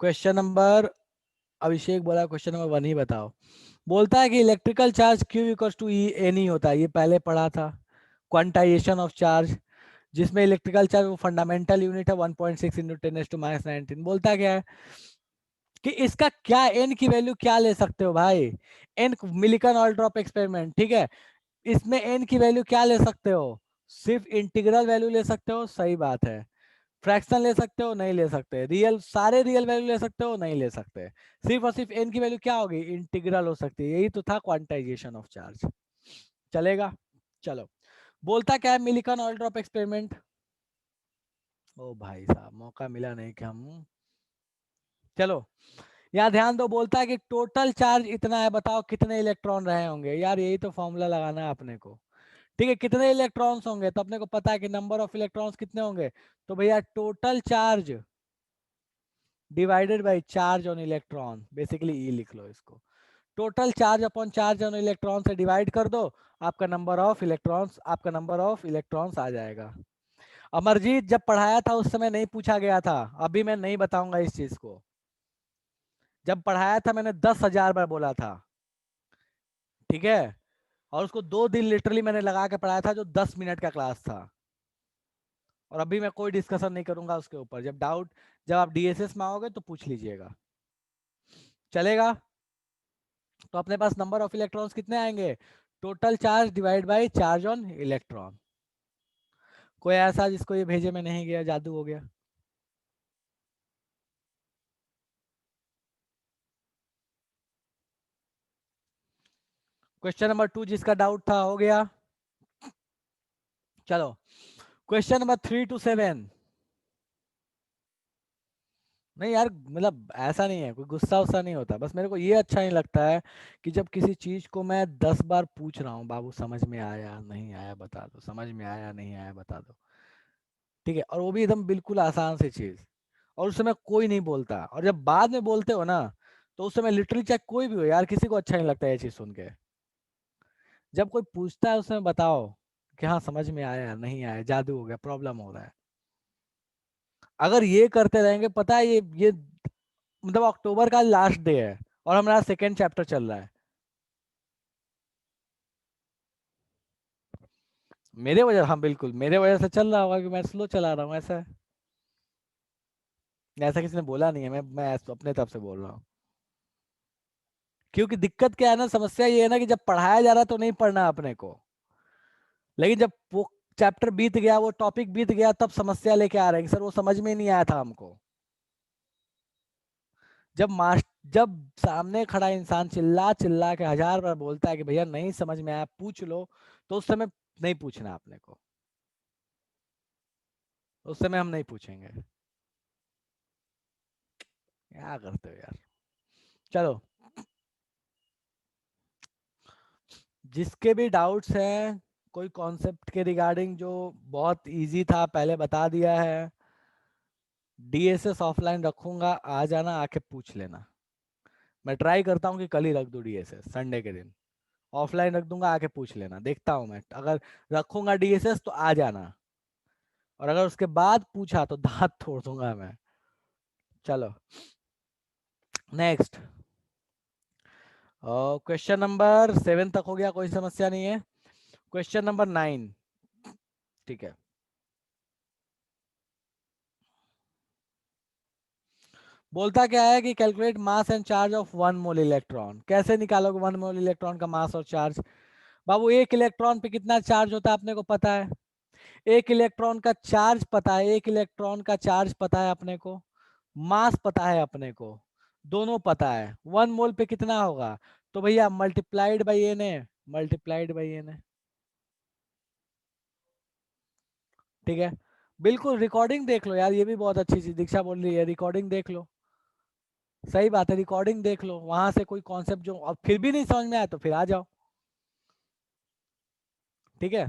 Question number, अभिषेक बोला question number 1 ही बताओ। बोलता है कि electrical charge Q equal to e n ही होता है, ये पहले पढ़ा था। क्वांटाइजेशन ऑफ चार्ज, जिसमें इलेक्ट्रिकल चार्ज वो फंडामेंटल यूनिट है 1.6 इंटू 10⁻19। बोलता क्या है कि इसका क्या एन की वैल्यू क्या ले सकते हो भाई, an Millikan oil drop experiment, ठीक है। इसमें एन की वैल्यू क्या ले सकते हो, सिर्फ इंटीग्रल वैल्यू ले सकते हो, सही बात है। फ्रैक्शन ले सकते हो, नहीं ले सकते। रियल, सारे रियल वैल्यू ले सकते हो, नहीं ले सकते। सिर्फ और सिर्फ एन की वैल्यू क्या होगी, इंटीग्रल हो सकती है। यही तो था क्वांटाइजेशन ऑफ चार्ज। चलेगा, चलो। बोलता क्या है मिलिकन ऑयल ड्रॉप एक्सपेरिमेंट। ओ भाई साहब, मौका मिला नहीं कि हम, चलो यहाँ ध्यान दो। बोलता है कि टोटल चार्ज इतना है, बताओ कितने इलेक्ट्रॉन रहे होंगे। यार यही तो फॉर्मूला लगाना है अपने को, ठीक है। कितने इलेक्ट्रॉन्स होंगे, तो अपने को पता है कि नंबर ऑफ इलेक्ट्रॉन्स कितने होंगे। तो भैया total charge divided by charge on electron, basically e लिख लो इसको। Total charge upon charge on electron से डिवाइड कर दो, आपका नंबर ऑफ इलेक्ट्रॉन्स, आपका नंबर ऑफ इलेक्ट्रॉन्स आ जाएगा। अमरजीत जब पढ़ाया था उस समय नहीं पूछा गया था, अभी मैं नहीं बताऊंगा इस चीज को। जब पढ़ाया था मैंने 10,000 बार बोला था, ठीक है। और उसको 2 दिन लिटरली मैंने लगा के पढ़ाया था, जो 10 मिनट का क्लास था। और अभी मैं कोई डिस्कशन नहीं करूंगा उसके ऊपर। जब डाउट, जब आप डीएसएस में आओगे तो पूछ लीजिएगा, चलेगा। तो अपने पास नंबर ऑफ इलेक्ट्रॉन्स कितने आएंगे, total charge divide by charge on electron. कोई ऐसा जिसको ये भेजे में नहीं गया, जादू हो गया। क्वेश्चन नंबर 2 जिसका डाउट था हो गया। चलो क्वेश्चन नंबर 3 to 7। नहीं यार, मतलब ऐसा नहीं है, कोई गुस्सा उस्सा नहीं होता, बस मेरे को ये अच्छा नहीं लगता है कि जब किसी चीज को मैं 10 बार पूछ रहा हूँ, बाबू समझ में आया नहीं आया बता दो, समझ में आया नहीं आया बता दो, ठीक है। और वो भी एकदम बिल्कुल आसान सी चीज, और उस समय कोई नहीं बोलता। और जब बाद में बोलते हो ना, तो उस समय लिटरली चाहे कोई भी हो यार, किसी को अच्छा नहीं लगता ये चीज सुन के। जब कोई पूछता है उस समय बताओ कि हाँ समझ में आया नहीं आया, जादू हो गया, प्रॉब्लम हो रहा है। अगर ये करते रहेंगे, पता है ये मतलब अक्टूबर का लास्ट डे है और हमारा सेकेंड चैप्टर चल रहा है। मेरे वजह, हाँ बिल्कुल मेरे वजह से चल रहा होगा कि मैं स्लो चला रहा हूँ, ऐसा है। ऐसा किसी ने बोला नहीं है, मैं अपने तरफ से बोल रहा हूँ। क्योंकि दिक्कत क्या है ना, समस्या ये है ना कि जब पढ़ाया जा रहा तो नहीं पढ़ना अपने को, लेकिन जब वो चैप्टर बीत गया, वो टॉपिक बीत गया, तब समस्या लेके आ रहे हैं कि सर वो समझ में नहीं आया था हमको। जब सामने खड़ा इंसान चिल्ला चिल्ला के 1000 बार बोलता है कि भैया नहीं समझ में आया पूछ लो, तो उस समय नहीं पूछना अपने को, उस समय हम नहीं पूछेंगे। क्या करते हो यार। चलो, जिसके भी डाउट्स हैं कोई कॉन्सेप्ट के रिगार्डिंग, जो बहुत इजी था पहले बता दिया है। डीएसएस ऑफलाइन रखूंगा, आ जाना आके पूछ लेना। मैं ट्राई करता हूँ कि कल ही रख दूँ डीएसएस, संडे के दिन ऑफलाइन रख दूंगा, आके पूछ लेना। देखता हूँ मैं, अगर रखूंगा डीएसएस तो आ जाना, और अगर उसके बाद पूछा तो दांत तोड़ दूंगा मैं। चलो नेक्स्ट, क्वेश्चन नंबर 7 तक हो गया, कोई समस्या नहीं है। क्वेश्चन नंबर 9, ठीक है। बोलता क्या है कि calculate mass and charge of 1 mole electron. कैसे निकालोगे 1 मोल इलेक्ट्रॉन का मास और चार्ज। बाबू एक इलेक्ट्रॉन पे कितना चार्ज होता है अपने को पता है, एक इलेक्ट्रॉन का चार्ज पता है, एक इलेक्ट्रॉन का चार्ज पता है अपने को, मास पता है अपने को, दोनों पता है। 1 मोल पे कितना होगा, तो भैया मल्टीप्लाइड बाई एन है, मल्टीप्लाइड बाई एन है, ठीक है। बिल्कुल रिकॉर्डिंग देख लो यार, ये भी बहुत अच्छी चीज दीक्षा बोल रही है, रिकॉर्डिंग देख लो। सही बात है, रिकॉर्डिंग देख लो, वहां से कोई कॉन्सेप्ट जो अब फिर भी नहीं समझ में आया तो फिर आ जाओ, ठीक है।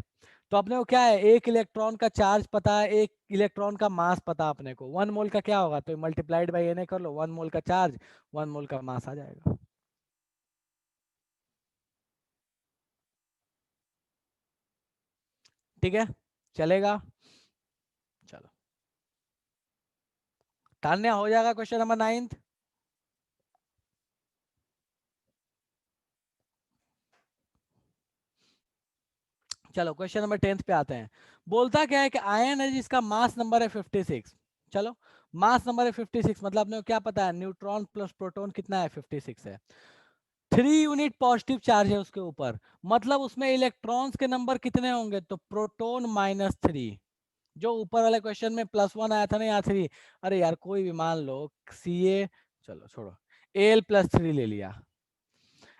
तो अपने को क्या है, एक इलेक्ट्रॉन का चार्ज पता है, एक इलेक्ट्रॉन का मास पता है अपने को। 1 मोल का क्या होगा, तो मल्टीप्लाइड बाई एन कर लो, 1 मोल का चार्ज 1 मोल का मास आ जाएगा। ठीक है, चलेगा। चलो, तान्या हो जाएगा क्वेश्चन नंबर 9। चलो क्वेश्चन नंबर 10 पे आते हैं। बोलता क्या है कि आयन है जिसका मास नंबर है 56। चलो, मास नंबर है 56, मतलब अपने को क्या पता है, न्यूट्रॉन प्लस प्रोटॉन कितना है, 56 है। 3 यूनिट पॉजिटिव चार्ज है उसके ऊपर, मतलब उसमें इलेक्ट्रॉन्स के नंबर कितने होंगे, तो प्रोटॉन -3। जो ऊपर वाले क्वेश्चन में +1 आया था ना, यहाँ 3। अरे यार कोई भी मान लो, Ca, चलो छोड़ो, Al+3 ले लिया।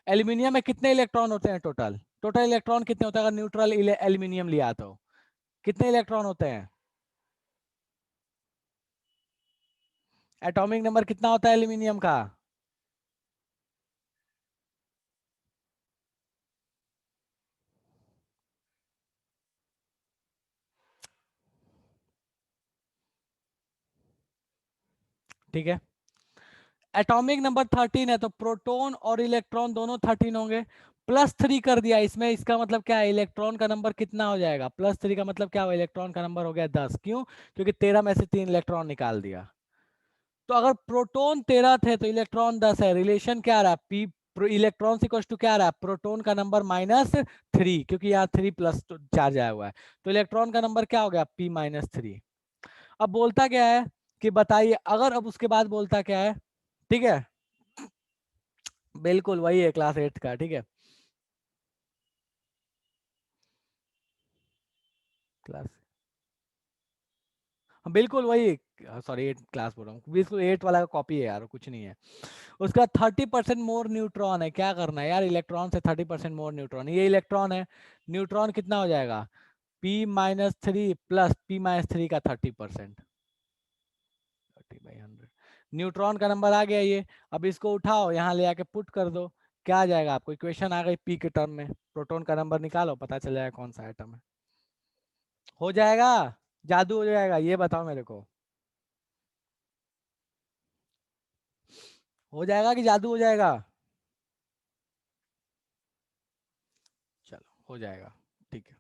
एल्यूमिनियम में कितने इलेक्ट्रॉन होते हैं टोटल, टोटल इलेक्ट्रॉन कितने होते हैं अगर न्यूट्रल एल्यूमिनियम लिया तो, कितने इलेक्ट्रॉन होते हैं, एटॉमिक नंबर कितना होता है एल्यूमिनियम का। ठीक है, एटॉमिक नंबर 13 है, तो प्रोटॉन और इलेक्ट्रॉन दोनों 13 होंगे। +3 कर दिया इसमें, इसका मतलब क्या है, इलेक्ट्रॉन का नंबर कितना हो जाएगा, +3 का मतलब क्या हुआ, इलेक्ट्रॉन का नंबर हो गया 10। क्यों, क्योंकि 13 में से 3 इलेक्ट्रॉन निकाल दिया। तो अगर प्रोटॉन 13 थे तो इलेक्ट्रॉन 10 है, रिलेशन क्या आ रहा है, पी इलेक्ट्रॉन इक्वल टू क्या आ रहा है, प्रोटॉन का नंबर -3, क्योंकि यहाँ 3 प्लस चार्ज आया हुआ है, तो इलेक्ट्रॉन का नंबर क्या हो गया, P-3। अब बोलता क्या है कि बताइए, अगर अब उसके बाद बोलता क्या है, ठीक है, बिल्कुल वही है क्लास 8 का, ठीक है, क्लास, हाँ, बिल्कुल वही, सॉरी 8 क्लास बोल रहा हूँ, बिल्कुल 8 वाला का कॉपी है यार, कुछ नहीं है। उसका 30% मोर न्यूट्रॉन है, क्या करना है यार, इलेक्ट्रॉन से 30% मोर न्यूट्रॉन, ये इलेक्ट्रॉन है, न्यूट्रॉन कितना हो जाएगा, P-3 प्लस P-3 का 30%, 30/100, न्यूट्रॉन का नंबर आ गया ये। अब इसको उठाओ यहाँ ले आके पुट कर दो, क्या आ जाएगा आपको, इक्वेशन आ गई पी के टर्म में, प्रोटॉन का नंबर निकालो, पता चल जाएगा कौन सा एटम है। हो जाएगा, जादू हो जाएगा, ये बताओ मेरे को, हो जाएगा कि जादू हो जाएगा। चलो हो जाएगा, ठीक है,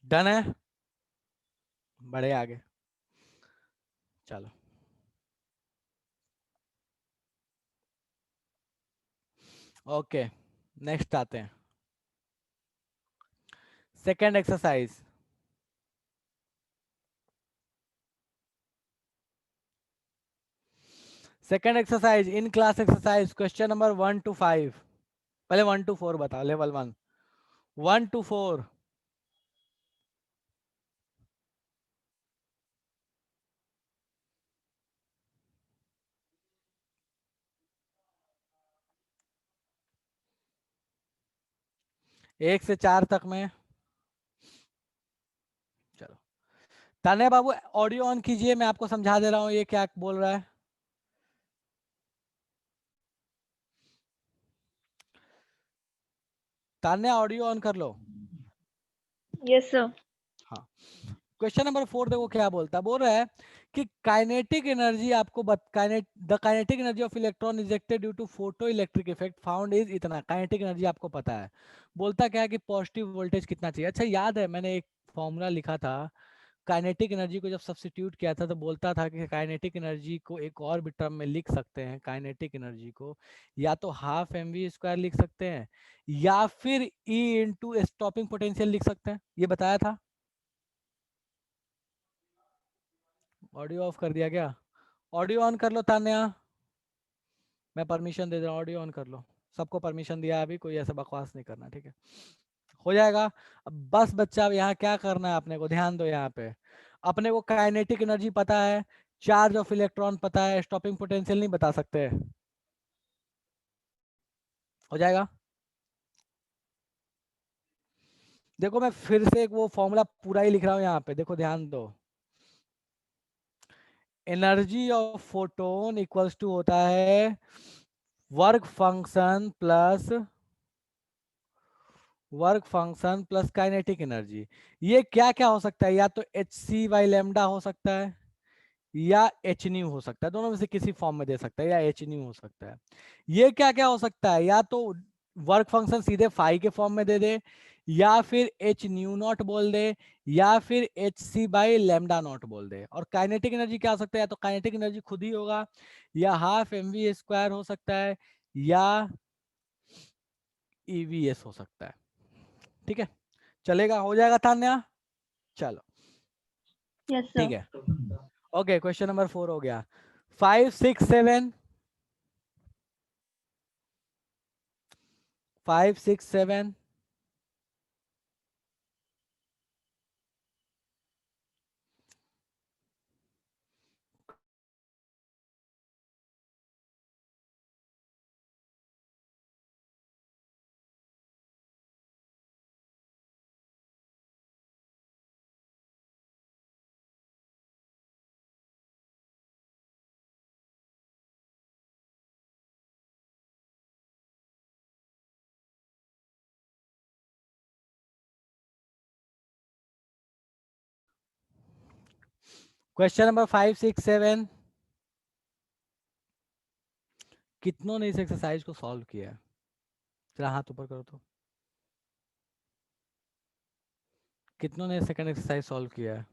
डन है, बढ़े आगे, चलो ओके, नेक्स्ट आते हैं, second exercise. Second exercise, in class exercise, question number 1 to 5, पहले 1 to 4 बताओ, लेवल 1, 1 to 4। एक से 4 तक में, चलो, तान्या बाबू ऑडियो ऑन कीजिए, मैं आपको समझा दे रहा हूँ ये क्या बोल रहा है। तान्या ऑडियो ऑन कर लो। Yes sir. हाँ, क्वेश्चन नंबर 4 देखो क्या बोलता है, बोल रहा है कि काइनेटिक एनर्जी आपको the kinetic energy of electron ejected due to photo electric effect found is इतना, काइनेटिक एनर्जी आपको पता है। बोलता क्या है कि पॉजिटिव वोल्टेज कितना चाहिए। अच्छा याद है मैंने एक फॉर्मूला लिखा था, काइनेटिक एनर्जी को जब सब्स्टिट्यूट किया था तो बोलता था कि काइनेटिक एनर्जी को एक और भी टर्म में लिख सकते हैं, काइनेटिक एनर्जी को या तो ½ mv² लिख सकते हैं, या फिर E × स्टॉपिंग पोटेंशियल लिख सकते हैं, ये बताया था। ऑडियो ऑफ कर दिया क्या, ऑडियो ऑन कर लो तान्या, मैं परमिशन दे रहा हूँ, ऑडियो ऑन कर लो, सबको परमिशन दिया अभी, कोई ऐसा बकवास नहीं करना, ठीक है, हो जाएगा। अब बस बच्चा, अब यहाँ क्या करना है अपने को, ध्यान दो यहाँ पे, अपने को काइनेटिक एनर्जी पता है, चार्ज ऑफ इलेक्ट्रॉन पता है, स्टॉपिंग पोटेंशियल नहीं बता सकते, हो जाएगा। देखो मैं फिर से एक वो फॉर्मूला पूरा ही लिख रहा हूँ यहाँ पे, देखो ध्यान दो, energy of photon equals to होता है work function plus kinetic energy. ये क्या क्या हो सकता है, या तो hc/λ हो सकता है, या एच न्यू हो सकता है, दोनों में से किसी फॉर्म में दे सकता है, या एच न्यू हो सकता है। ये क्या क्या हो सकता है, या तो वर्क फंक्शन सीधे फाई के फॉर्म में दे दे, या फिर एच न्यू नॉट बोल दे, या फिर hc/λ0 बोल दे। और काइनेटिक एनर्जी क्या हो सकता है, या तो काइनेटिक एनर्जी खुद ही होगा, या ½ mv² हो सकता है, या EVS हो सकता है। ठीक है, चलेगा, हो जाएगा तान्या? चलो Yes, ठीक sir. है। ओके, क्वेश्चन नंबर 4 हो गया। 5 6 7, 5 6 7, क्वेश्चन नंबर 5 6 7, कितनों ने इस एक्सरसाइज को सॉल्व किया है? जरा हाथ ऊपर करो तो। कितनों ने सेकंड एक्सरसाइज सॉल्व किया है?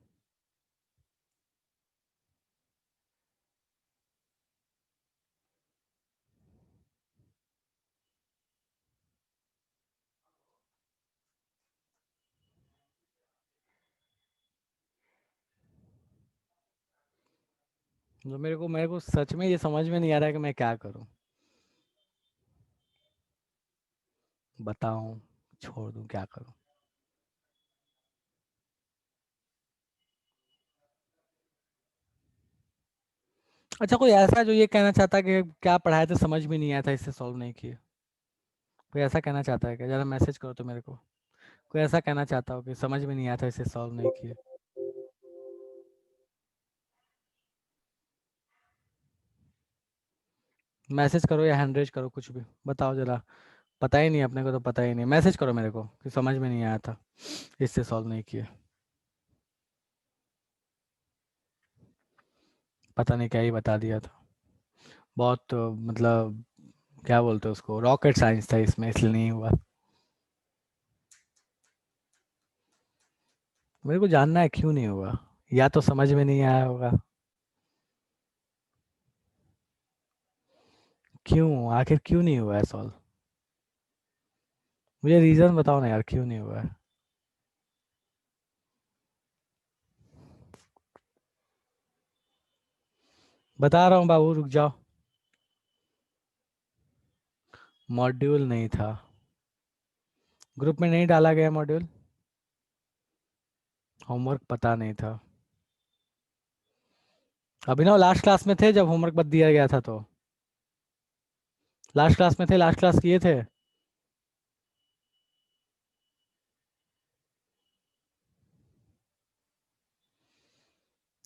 जो मेरे को सच में ये समझ में नहीं आ रहा है कि मैं क्या करूं। बताऊं, छोड़ दूं, क्या करूं? अच्छा, कोई ऐसा जो ये कहना चाहता है कि क्या पढ़ाया था समझ में नहीं आया था इससे सॉल्व नहीं किए? कोई ऐसा कहना चाहता है क्या? जरा मैसेज करो तो मेरे को। कोई ऐसा कहना चाहता हो कि समझ में नहीं आया था इसे सॉल्व नहीं किए? मैसेज करो या हैंड रेज करो, कुछ भी बताओ जरा। पता ही नहीं, अपने को तो पता ही नहीं। मैसेज करो मेरे को कि समझ में नहीं आया था, इससे सॉल्व नहीं किए। पता नहीं क्या ही बता दिया था। बहुत मतलब क्या बोलते हैं उसको, रॉकेट साइंस था इसमें, इसलिए नहीं हुआ। मेरे को जानना है क्यों नहीं हुआ। या तो समझ में नहीं आया होगा। क्यों, आखिर क्यों नहीं हुआ है सॉल्व? मुझे रीजन बताओ ना यार, क्यों नहीं हुआ है? बता रहा हूँ बाबू, रुक जाओ। मॉड्यूल नहीं था, ग्रुप में नहीं डाला गया मॉड्यूल। होमवर्क पता नहीं था। अभिनव लास्ट क्लास में थे जब होमवर्क बत दिया गया था तो? लास्ट क्लास में थे, लास्ट क्लास किए थे?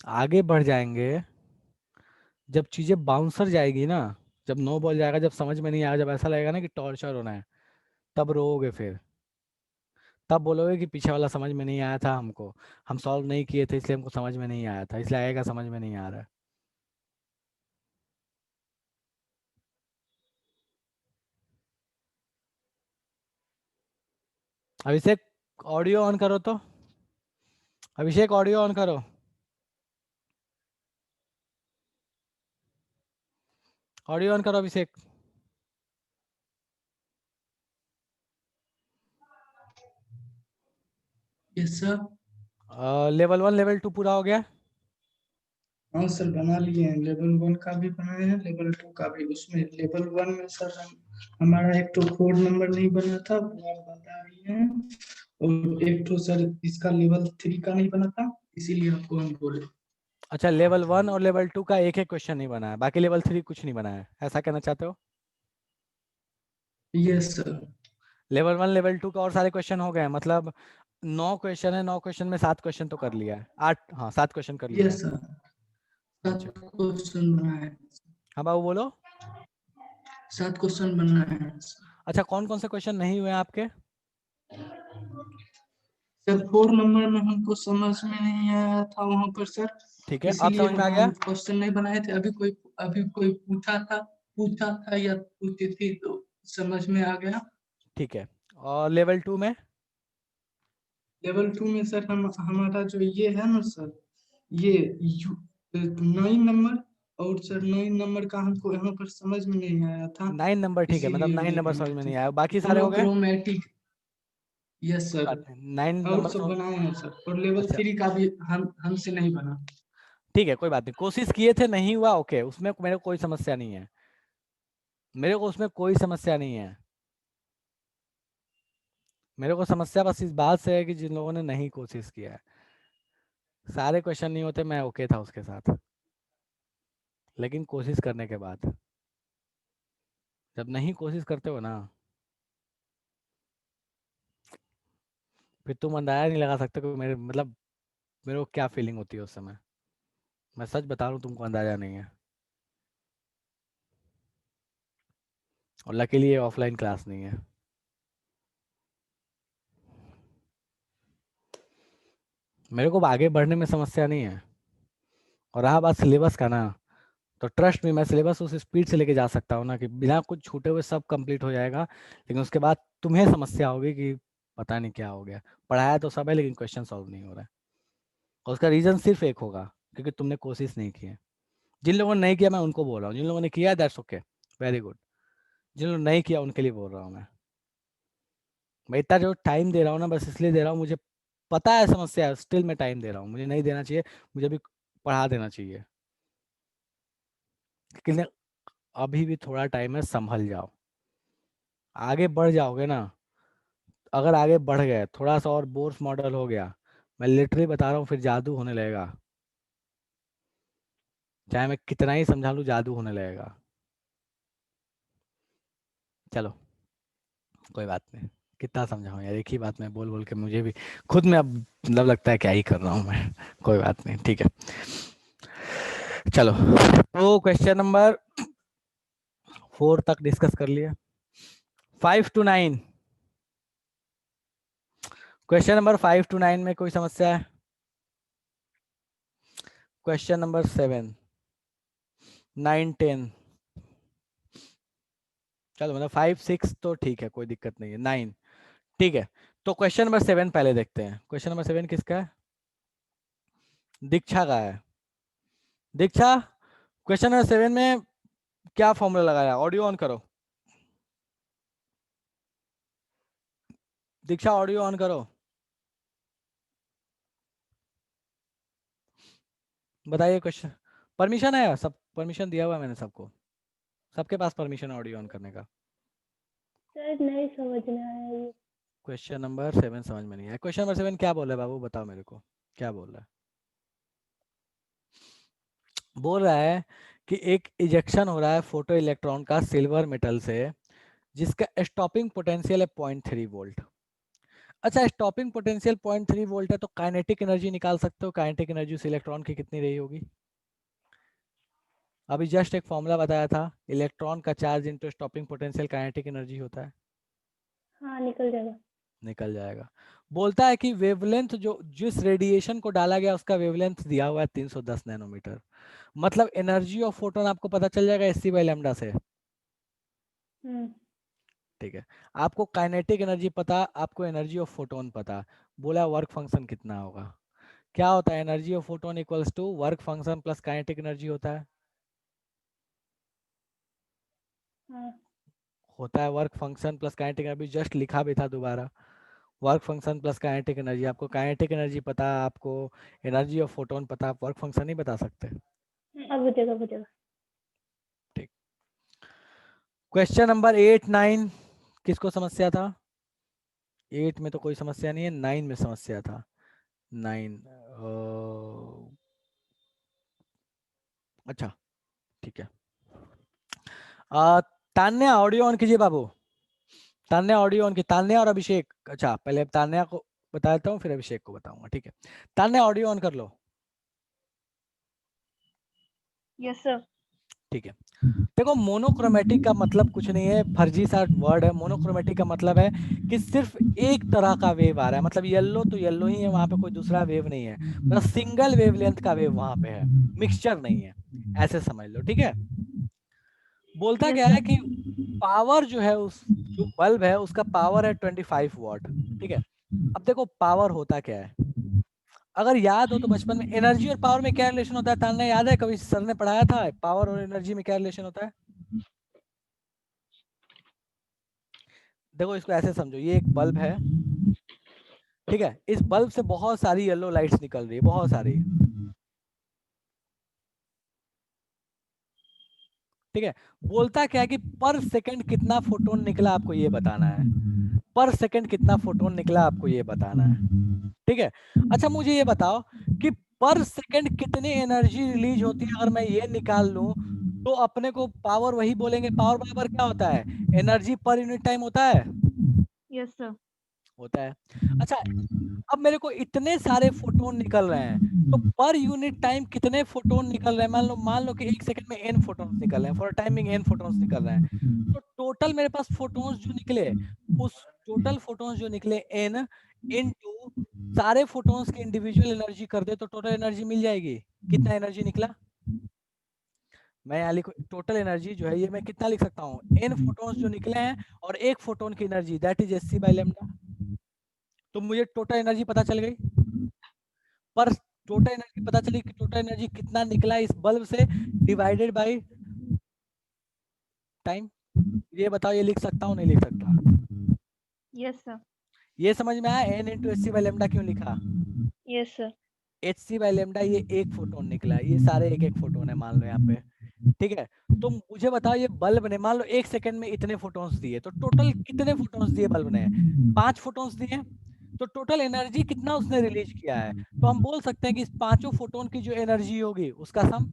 आगे बढ़ जाएंगे जब चीजें बाउंसर जाएगी ना। जब नो बॉल जाएगा, जब समझ में नहीं आएगा, जब ऐसा लगेगा ना कि टॉर्चर होना है, तब रोओगे फिर। तब बोलोगे कि पीछे वाला समझ में नहीं आया था हमको, हम सॉल्व नहीं किए थे इसलिए हमको समझ में नहीं आया था, इसलिए आएगा समझ में नहीं आ रहा है। अभिषेक, ऑडियो ऑन करो तो। अभिषेक, ऑडियो ऑन करो। ऑडियो ऑन करो Abhishek. Yes sir. Level 1 level 2 पूरा हो गया? हाँ सर, बना लिए हैं। लेवल 1 का भी बनाए हैं, लेवल 2 का भी। उसमें लेवल 1 में सर हमारा एक तो कोड नंबर नहीं बना था, वो आप बता रही हैं। और एक तो सर इसका लेवल 3 का नहीं बना था, इसीलिए आपको हम बोले। अच्छा, लेवल 1 और लेवल 2 का एक एक क्वेश्चन नहीं बना है, बाकी लेवल 3 कुछ नहीं बना है, ऐसा कहना चाहते हो? Yes sir. लेवल 1 लेवल 2 का और सारे क्वेश्चन हो गए, मतलब 9 क्वेश्चन है, 9 क्वेश्चन में 7 क्वेश्चन तो कर लिया है, 8, हाँ 7 क्वेश्चन कर लिया है। यस सर, अच्छा, 7 क्वेश्चन बनाए हैं। हाँ बाबू बोलो। 7 क्वेश्चन बनाए हैं अच्छा, कौन कौन से क्वेश्चन नहीं हुए आपके? सर। 4 नंबर में हमको समझ में नहीं आया था वहां पर सर, ठीक है, अब इसीलिए समझ में आ हम गया? क्वेश्चन नहीं बनाए थे। अभी कोई पूछा था या पूछी थी तो समझ में आ गया। ठीक है, और लेवल 2 में? लेवल 2 में सर हमारा जो ये है ना सर, ये 9 नंबर और सर 9 नंबर का हमको यहाँ पर समझ में नहीं आया था, 9 नंबर ठीक है, मतलब इसीलिए 9 नहीं नंबर समझ बनाए में थे। नहीं आया, बाकी सारे हो गए। मोनोक्रोमेटिक, यस कोई सर, बात नहीं, 9 और नंबर सब समझ। बनाए हैं सर, और लेवल अच्छा 3 का भी हमसे नहीं बना। ठीक है, कोई बात नहीं, कोशिश किए थे नहीं हुआ, ओके, उसमें मेरे को कोई समस्या नहीं है, मेरे को उसमें कोई समस्या नहीं है। मेरे को समस्या बस इस बात से है कि जिन लोगों ने नहीं कोशिश किया है, सारे क्वेश्चन नहीं होते मैं ओके था उसके साथ, लेकिन कोशिश करने के बाद, जब नहीं कोशिश करते हो ना, फिर तुम अंदाजा नहीं लगा सकते कि मेरे मतलब मेरे को क्या फीलिंग होती है उस समय। मैं सच बता रहा हूँ, तुमको अंदाजा नहीं है। और लकीली ये ऑफलाइन क्लास नहीं है। मेरे को आगे बढ़ने में समस्या नहीं है। और रहा बात सिलेबस का ना, तो ट्रस्ट में मैं सिलेबस उस स्पीड से लेके जा सकता हूँ ना कि बिना कुछ छूटे हुए सब कंप्लीट हो जाएगा, लेकिन उसके बाद तुम्हें समस्या होगी कि पता नहीं क्या हो गया, पढ़ाया तो सब है लेकिन क्वेश्चन सॉल्व नहीं हो रहा है। और उसका रीज़न सिर्फ एक होगा, क्योंकि तुमने कोशिश नहीं की है। जिन लोगों ने नहीं किया मैं उनको बोल रहा हूँ, जिन लोगों ने किया दैट्स ओके, वेरी गुड। जिन लोगों ने नहीं किया उनके लिए बोल रहा हूँ मैं इतना जो टाइम दे रहा हूँ ना, बस इसलिए दे रहा हूँ, मुझे पता है समस्या है, स्टिल मैं टाइम दे रहा हूँ, मुझे नहीं देना चाहिए, मुझे भी पढ़ा देना चाहिए, लेकिन अभी भी थोड़ा टाइम है, संभल जाओ, आगे बढ़ जाओगे ना। अगर आगे बढ़ गए, थोड़ा सा और बोर्स मॉडल हो गया, मैं लिटरली बता रहा हूँ, फिर जादू होने लगेगा, चाहे मैं कितना ही समझा लूँ, जादू होने लगेगा। चलो कोई बात नहीं, कितना समझाऊं यार, एक ही बात में बोल बोल के मुझे भी खुद में अब मतलब लगता है क्या ही कर रहा हूँ मैं। कोई बात नहीं, ठीक है। चलो, तो क्वेश्चन नंबर 4 तक डिस्कस कर लिया, 5 to 9। क्वेश्चन नंबर 5 to 9 में कोई समस्या है? क्वेश्चन नंबर 7, 9, 10, चलो मतलब 5, 6 तो ठीक है, कोई दिक्कत नहीं है, 9 ठीक है। तो क्वेश्चन नंबर 7 पहले देखते हैं। क्वेश्चन नंबर 7 किसका है? दीक्षा का है। दीक्षा, क्वेश्चन नंबर 7 में क्या फॉर्मूला लगाया? ऑडियो ऑन करो। दीक्षा ऑडियो ऑन करो, बताइए क्वेश्चन। परमिशन है, सब परमिशन दिया हुआ है मैंने सबको, सबके पास परमिशन है ऑडियो ऑन करने का। सर नहीं समझ में आया ये। क्वेश्चन नंबर 7 समझ में नहीं आया। क्वेश्चन नंबर 7 क्या बोल रहा है बाबू, बताओ मेरे को, क्या बोल रहा है? बोल रहा है कि एक इजेक्शन हो रहा है फोटो इलेक्ट्रॉन का सिल्वर मेटल से, जिसका स्टॉपिंग पोटेंशियल है 0.3 वोल्ट। अच्छा, स्टॉपिंग पोटेंशियल 0.3 वोल्ट है, तो काइनेटिक एनर्जी निकाल सकते हो, काइनेटिक एनर्जी उस इलेक्ट्रॉन की कितनी रही होगी? अभी जस्ट एक फॉर्मूला बताया था, इलेक्ट्रॉन का charge into stopping potential kinetic energy होता है। हाँ निकल जाएगा। निकल जाएगा। बोलता है कि वेवलेंथ, जो जिस रेडिएशन को डाला गया उसका वेवलेंथ दिया हुआ है 310 नैनोमीटर, मतलब एनर्जी ऑफ फोटोन आपको पता चल जाएगा Sc/λ से। ठीक है, आपको काइनेटिक एनर्जी पता, आपको एनर्जी ऑफ फोटोन पता, बोला वर्क फंक्शन कितना होगा? क्या होता है? Energy of photon equals to work function plus kinetic energy होता है। हाँ होता है work function plus kinetic energy, just लिखा भी था दोबारा, work function plus kinetic energy. आपको काइनेटिक एनर्जी पता, आपको एनर्जी ऑफ फोटोन पता, आप वर्क फंक्शन नहीं बता सकते? अब बुझेगा बुझेगा। ठीक। क्वेश्चन नंबर 8, 9 किसको समस्या था? 8 में तो कोई समस्या नहीं है, 9 में समस्या था। 9 अच्छा ठीक है। तान्या ऑडियो ऑन कीजिए बाबू, तान्या ऑडियो ऑन की, तान्या और अभिषेक। अच्छा पहले तान्या को बता देता हूँ, फिर अभिषेक को बताऊंगा, ठीक है। तान्या ऑडियो ऑन कर लो। Yes sir. ठीक है, देखो मोनोक्रोमेटिक का मतलब कुछ नहीं है, फर्जी सा वर्ड है। मोनोक्रोमेटिक का मतलब है कि सिर्फ एक तरह का वेव आ रहा है, मतलब येलो तो येलो ही है, वहां पे कोई दूसरा वेव नहीं है, बस सिंगल वेवलेंथ का वेव वहां पे है, मिक्सचर नहीं है, ऐसे समझ लो, ठीक है। बोलता यस क्या है सर। कि पावर जो है, उस जो बल्ब है उसका पावर है 25 वाट, ठीक है। अब देखो पावर होता क्या है, अगर याद हो तो बचपन में एनर्जी और पावर में क्या रिलेशन होता है, तान्या याद है, कभी सर ने पढ़ाया था पावर और एनर्जी में क्या रिलेशन होता है? देखो इसको ऐसे समझो, ये एक बल्ब है, ठीक है, इस बल्ब से बहुत सारी येलो लाइट्स निकल रही है, बहुत सारी, ठीक है। बोलता क्या है कि पर सेकंड कितना फोटोन निकला आपको ये बताना है, पर सेकंड कितना फोटोन निकला आपको ये बताना है, ठीक है। अच्छा मुझे ये बताओ कि पर सेकंड कितनी एनर्जी रिलीज होती है, अगर मैं ये निकाल लूं तो अपने को पावर वही बोलेंगे, पावर बराबर क्या होता है, एनर्जी पर यूनिट टाइम होता है, यस सर। होता है। अच्छा अब मेरे को इतने सारे फोटोन निकल रहे हैं, तो पर यूनिट टाइम कितने फोटोन निकल रहे हैं, मान लो कि एक सेकंड में n फोटोन्स निकल रहे हैं, फॉर टाइमिंग n फोटोन्स निकल रहे हैं, तो टोटल मेरे पास फोटोन्स जो निकले, उस टोटल फोटोन्स जो निकले n इनटू सारे फोटोन्स की इंडिविजुअल एनर्जी कर दे तो टोटल एनर्जी मिल जाएगी। कितना एनर्जी निकला, मैं यहाँ लिखो टोटल एनर्जी जो है ये मैं कितना लिख सकता हूँ, n फोटोन्स जो निकले हैं और एक फोटोन की energy that is hc by lambda, तो मुझे टोटल एनर्जी पता चल गई। पर टोटल एनर्जी पता चली कि टोटल एनर्जी कितना निकला इस बल्ब से डिवाइडेड बाय टाइम, ये बताओ ये लिख सकता हूँ नहीं लिख सकता? Yes sir. ये समझ में आया n into H C by lambda क्यों लिखा? Yes sir. H C by lambda ये एक फोटोन निकला, ये सारे एक एक फोटोन है मान लो यहाँ पे, ठीक है। तो मुझे बताओ ये बल्ब ने मान लो एक सेकंड में इतने फोटोन्स दिए, तो टोटल कितने फोटोन्स दिए बल्ब ने, 5 फोटोन्स दिए, तो टोटल एनर्जी कितना उसने रिलीज किया है, तो हम बोल सकते हैं कि इस पांचों फोटोन की जो एनर्जी होगी उसका सम,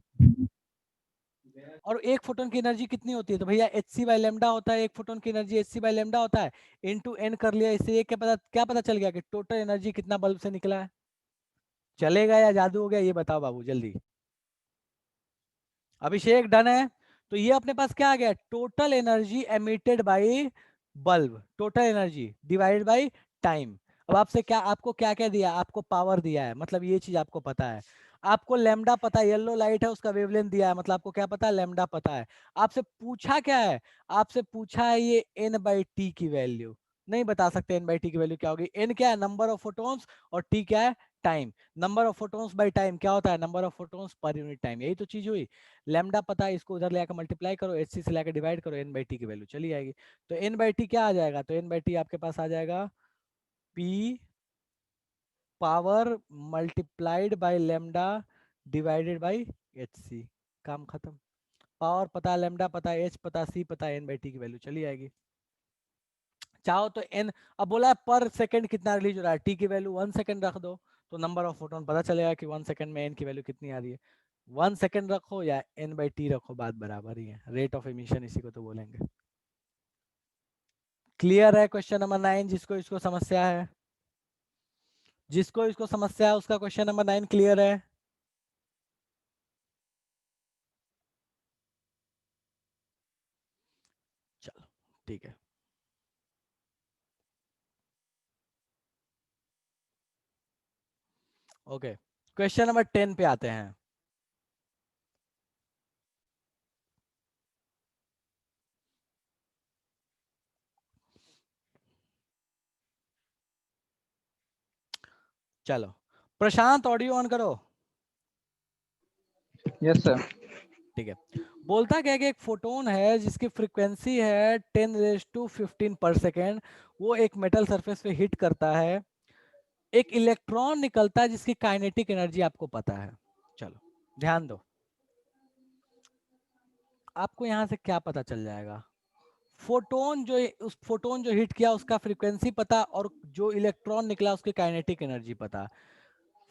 और एक फोटोन की एनर्जी कितनी होती है, तो भैया एच सी बाई लेमडा होता है, एक फोटोन की energy H C by lambda होता है, इनटू एन कर लिया, इससे ये क्या पता चल गया कि टोटल एनर्जी कितना बल्ब से निकला है। चलेगा या जादू हो गया ये बताओ बाबू जल्दी। अभिषेक डन है, तो ये अपने पास क्या आ गया, total energy emitted by bulb, total energy divided by time. अब आपसे क्या, आपको क्या क्या दिया, आपको पावर दिया है, मतलब ये चीज आपको पता है, आपको लैम्डा पता है, येलो लाइट है उसका वेवलेंथ दिया है, मतलब आपको क्या पता है, लैम्डा पता है। आपसे पूछा क्या है, आपसे पूछा है ये n बाई टी की वैल्यू, नहीं बता सकते n बाई टी की वैल्यू क्या होगी, n क्या है नंबर ऑफ फोटोन्स और t क्या है time, number of photons by time क्या होता है, number of photons per unit time, यही तो चीज हुई। लैम्डा पता है, इसको उधर ले आकर मल्टीप्लाई करो, एच सी से लेकर डिवाइड करो, एन बाई टी की वैल्यू चली आएगी। तो एन बाई टी क्या आ जाएगा, तो एन बाई टी आपके पास आ जाएगा P power multiplied by lambda divided by H C, काम खत्म। पावर पता, लैम्डा पता, एच पता, सी पता, एन बाई टी की वैल्यू चली आएगी। चाहो तो एन, अब बोला है पर सेकंड कितना रिलीज हो रहा है, टी की वैल्यू 1 सेकंड रख दो, तो नंबर ऑफ फोटोन पता चलेगा कि 1 सेकंड में एन की वैल्यू कितनी आ रही है। 1 सेकंड रखो या एन बाई टी रखो बात बराबर ही है, रेट ऑफ एमिशन इसी को तो बोलेंगे। क्लियर है क्वेश्चन नंबर 9, जिसको इसको समस्या है, जिसको इसको समस्या है उसका क्वेश्चन नंबर 9 क्लियर है। चलो ठीक है, ओके क्वेश्चन नंबर 10 पे आते हैं। चलो प्रशांत ऑडियो ऑन करो। Yes sir. ठीक है, बोलता क्या है कि एक फोटोन है जिसकी फ्रीक्वेंसी है 10⁻15 पर सेकेंड, वो एक मेटल सरफेस पे हिट करता है, एक इलेक्ट्रॉन निकलता है जिसकी काइनेटिक एनर्जी आपको पता है। चलो ध्यान दो, आपको यहां से क्या पता चल जाएगा, फोटोन जो, उस फोटोन जो हिट किया उसका फ्रीक्वेंसी पता, और जो इलेक्ट्रॉन निकला उसकी काइनेटिक एनर्जी पता।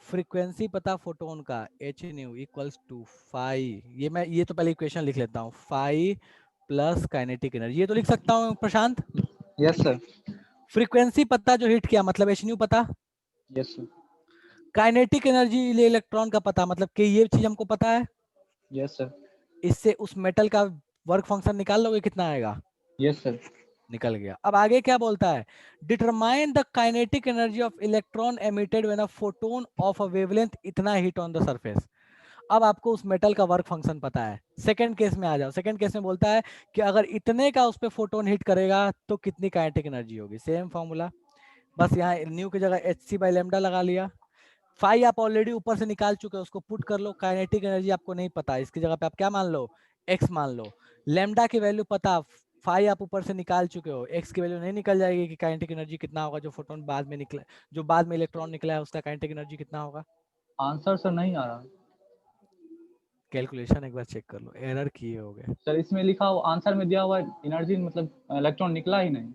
फ्रीक्वेंसी पता फोटोन का H nu equals to five, ये तो पहले इक्वेशन लिख लेता हूँ, फाइव प्लस काइनेटिक एनर्जी, ये तो लिख सकता हूँ प्रशांत। Yes sir. फ्रीक्वेंसी पता जो हिट किया मतलब एच न्यू पता, yes sir. Kinetic energy electron का पता, मतलब कि ये चीज हमको पता है, यस सर। इससे उस मेटल का वर्क फंक्शन निकाल लोगे कितना आएगा, यस सर। निकल गया। अब आगे क्या बोलता है, determine the kinetic energy of electron emitted when a photon of a wavelength इतना हिट ऑन द सरफेस। अब आपको उस मेटल का वर्क फंक्शन पता है। सेकंड केस में आ जाओ, सेकंड केस में बोलता है कि अगर इतने का उस पे फोटोन हिट करेगा तो कितनी काइनेटिक एनर्जी होगी, सेम फॉर्मूला, बस यहाँ न्यू की जगह एच सी बाई लेमडा लगा लिया, फाई आप ऑलरेडी ऊपर से निकाल चुके हो, उसको पुट कर लो। काइनेटिक एनर्जी आपको नहीं पता, इसकी जगह पे आप क्या मान लो, एक्स मान लो। लेमडा की वैल्यू पता, फाई आप ऊपर से निकाल चुके हो, एक्स की वैल्यू नहीं निकल जाएगी कि काइनेटिक एनर्जी कितना होगा जो फोटोन बाद में निकला, जो बाद में इलेक्ट्रॉन निकला है उसका काइनेटिक एनर्जी कितना होगा। आंसर सर नहीं आ रहा कैलकुलेशन एक बार चेक कर लो, एरर किए होगे। सर, इसमें लिखा हुआ आंसर में दिया हुआ एनर्जी मतलब इलेक्ट्रॉन निकला ही नहीं।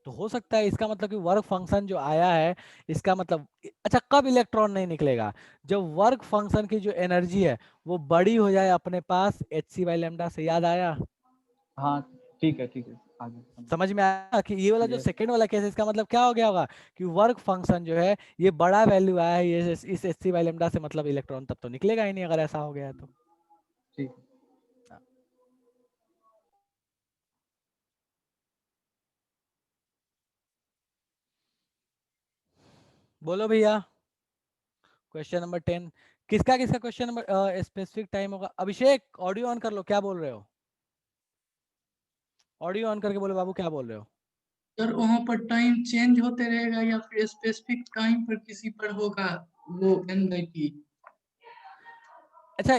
तो हो सकता है इसका मतलब कि वर्क फंक्शन जो आया है, इसका मतलब अच्छा कब इलेक्ट्रॉन नहीं निकलेगा, जब वर्क फंक्शन की जो एनर्जी है वो बड़ी हो जाए अपने पास hc/λ से, याद आया। हाँ ठीक है आगे समझ में आया कि ये वाला जो Yes. सेकंड वाला केस है, इसका मतलब क्या हो गया होगा कि वर्क फंक्शन जो है ये बड़ा वैल्यू आया है, ये इस hc/λ से, मतलब इलेक्ट्रॉन तब तो निकलेगा ही नहीं अगर ऐसा हो गया तो। ठीक। बोलो भैया, क्वेश्चन नंबर 10 किसका किसका क्वेश्चन नंबर स्पेसिफिक टाइम होगा। अभिषेक ऑडियो ऑन कर लो, क्या बोल रहे हो, ऑडियो ऑन करके बोलो बाबू क्या बोल रहे हो। सर वहाँ पर टाइम चेंज होते रहेगा या फिर स्पेसिफिक टाइम पर किसी पर होगा वो n/t? अच्छा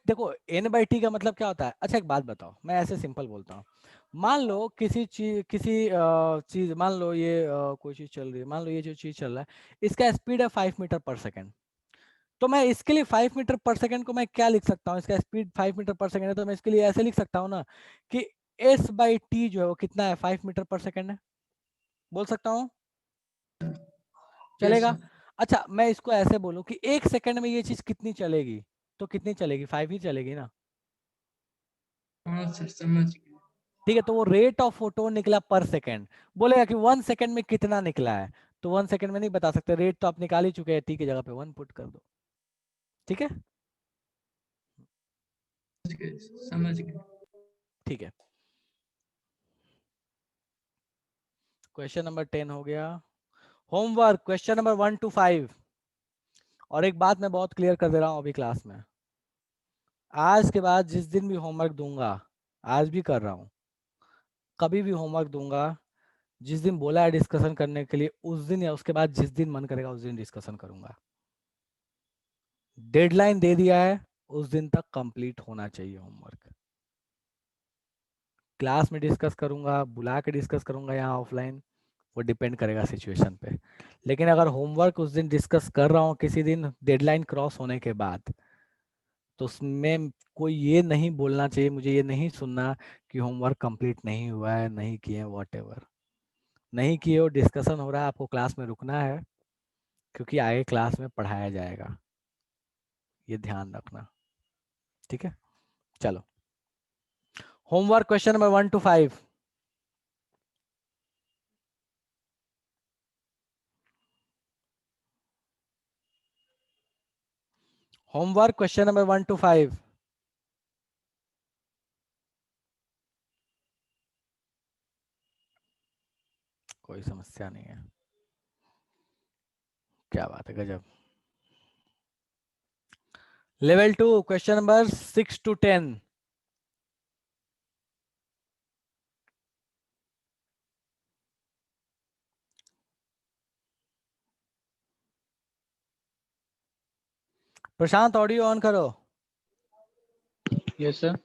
देखो n/t का मतलब क्या होता है। अच्छा एक बात बताओ, मैं ऐसे सिंपल बोलता हूँ, मान लो किसी चीज चीज मान लो ये कोई चीज चल रही है, मान लो ये जो चीज चल रहा है इसका स्पीड है 5 मीटर पर सेकेंड, तो मैं इसके लिए 5 मीटर पर सेकेंड को मैं क्या लिख सकता हूँ, इसका स्पीड 5 मीटर पर सेकेंड है तो मैं इसके लिए ऐसे लिख सकता हूँ ना कि s/t जो है वो कितना है, 5 मीटर पर सेकेंड है, बोल सकता हूँ, यस चलेगा। सर। अच्छा मैं इसको ऐसे बोलूं कि एक सेकंड में ये चीज कितनी चलेगी, तो कितनी चलेगी, 5 ही चलेगी ना। हाँ सर समझ गए। ठीक है, तो वो रेट ऑफ फोटोन निकला पर सेकंड, बोलेगा कि 1 सेकंड में कितना निकला है, तो 1 सेकंड में नहीं बता सकते, रेट तो आप निकाल ही चुके हैं, टी की जगह पे 1 पुट कर दो, ठीक है। समझ गए। ठीक है, क्वेश्चन नंबर 10 हो गया। Homework question number 1 to 5। और एक बात मैं बहुत क्लियर कर दे रहा हूं अभी क्लास में, आज के बाद जिस दिन भी होमवर्क दूंगा, आज भी कर रहा हूं, कभी भी होमवर्क दूंगा, जिस दिन बोला है डिस्कशन करने के लिए उस दिन या उसके बाद जिस दिन मन करेगा उस दिन डिस्कशन करूंगा। डेडलाइन दे दिया है, उस दिन तक कंप्लीट होना चाहिए होमवर्क। क्लास में डिस्कस करूंगा, बुला के डिस्कस करूंगा यहाँ ऑफलाइन, वो डिपेंड करेगा सिचुएशन पे। लेकिन अगर होमवर्क उस दिन डिस्कस कर रहा हूँ किसी दिन डेडलाइन क्रॉस होने के बाद, तो उसमें कोई ये नहीं बोलना चाहिए, मुझे ये नहीं सुनना कि होमवर्क कंप्लीट नहीं हुआ है, नहीं किए, वॉट नहीं किए हो, डिस्कशन हो रहा है, आपको क्लास में रुकना है क्योंकि आगे क्लास में पढ़ाया जाएगा, ये ध्यान रखना, ठीक है। चलो homework question number 1 to 5। Homework question number 1 to 5। कोई समस्या नहीं है, क्या बात है, गजब। Level 2 question number 6 to 10। Prashant audio on करो। Yes sir.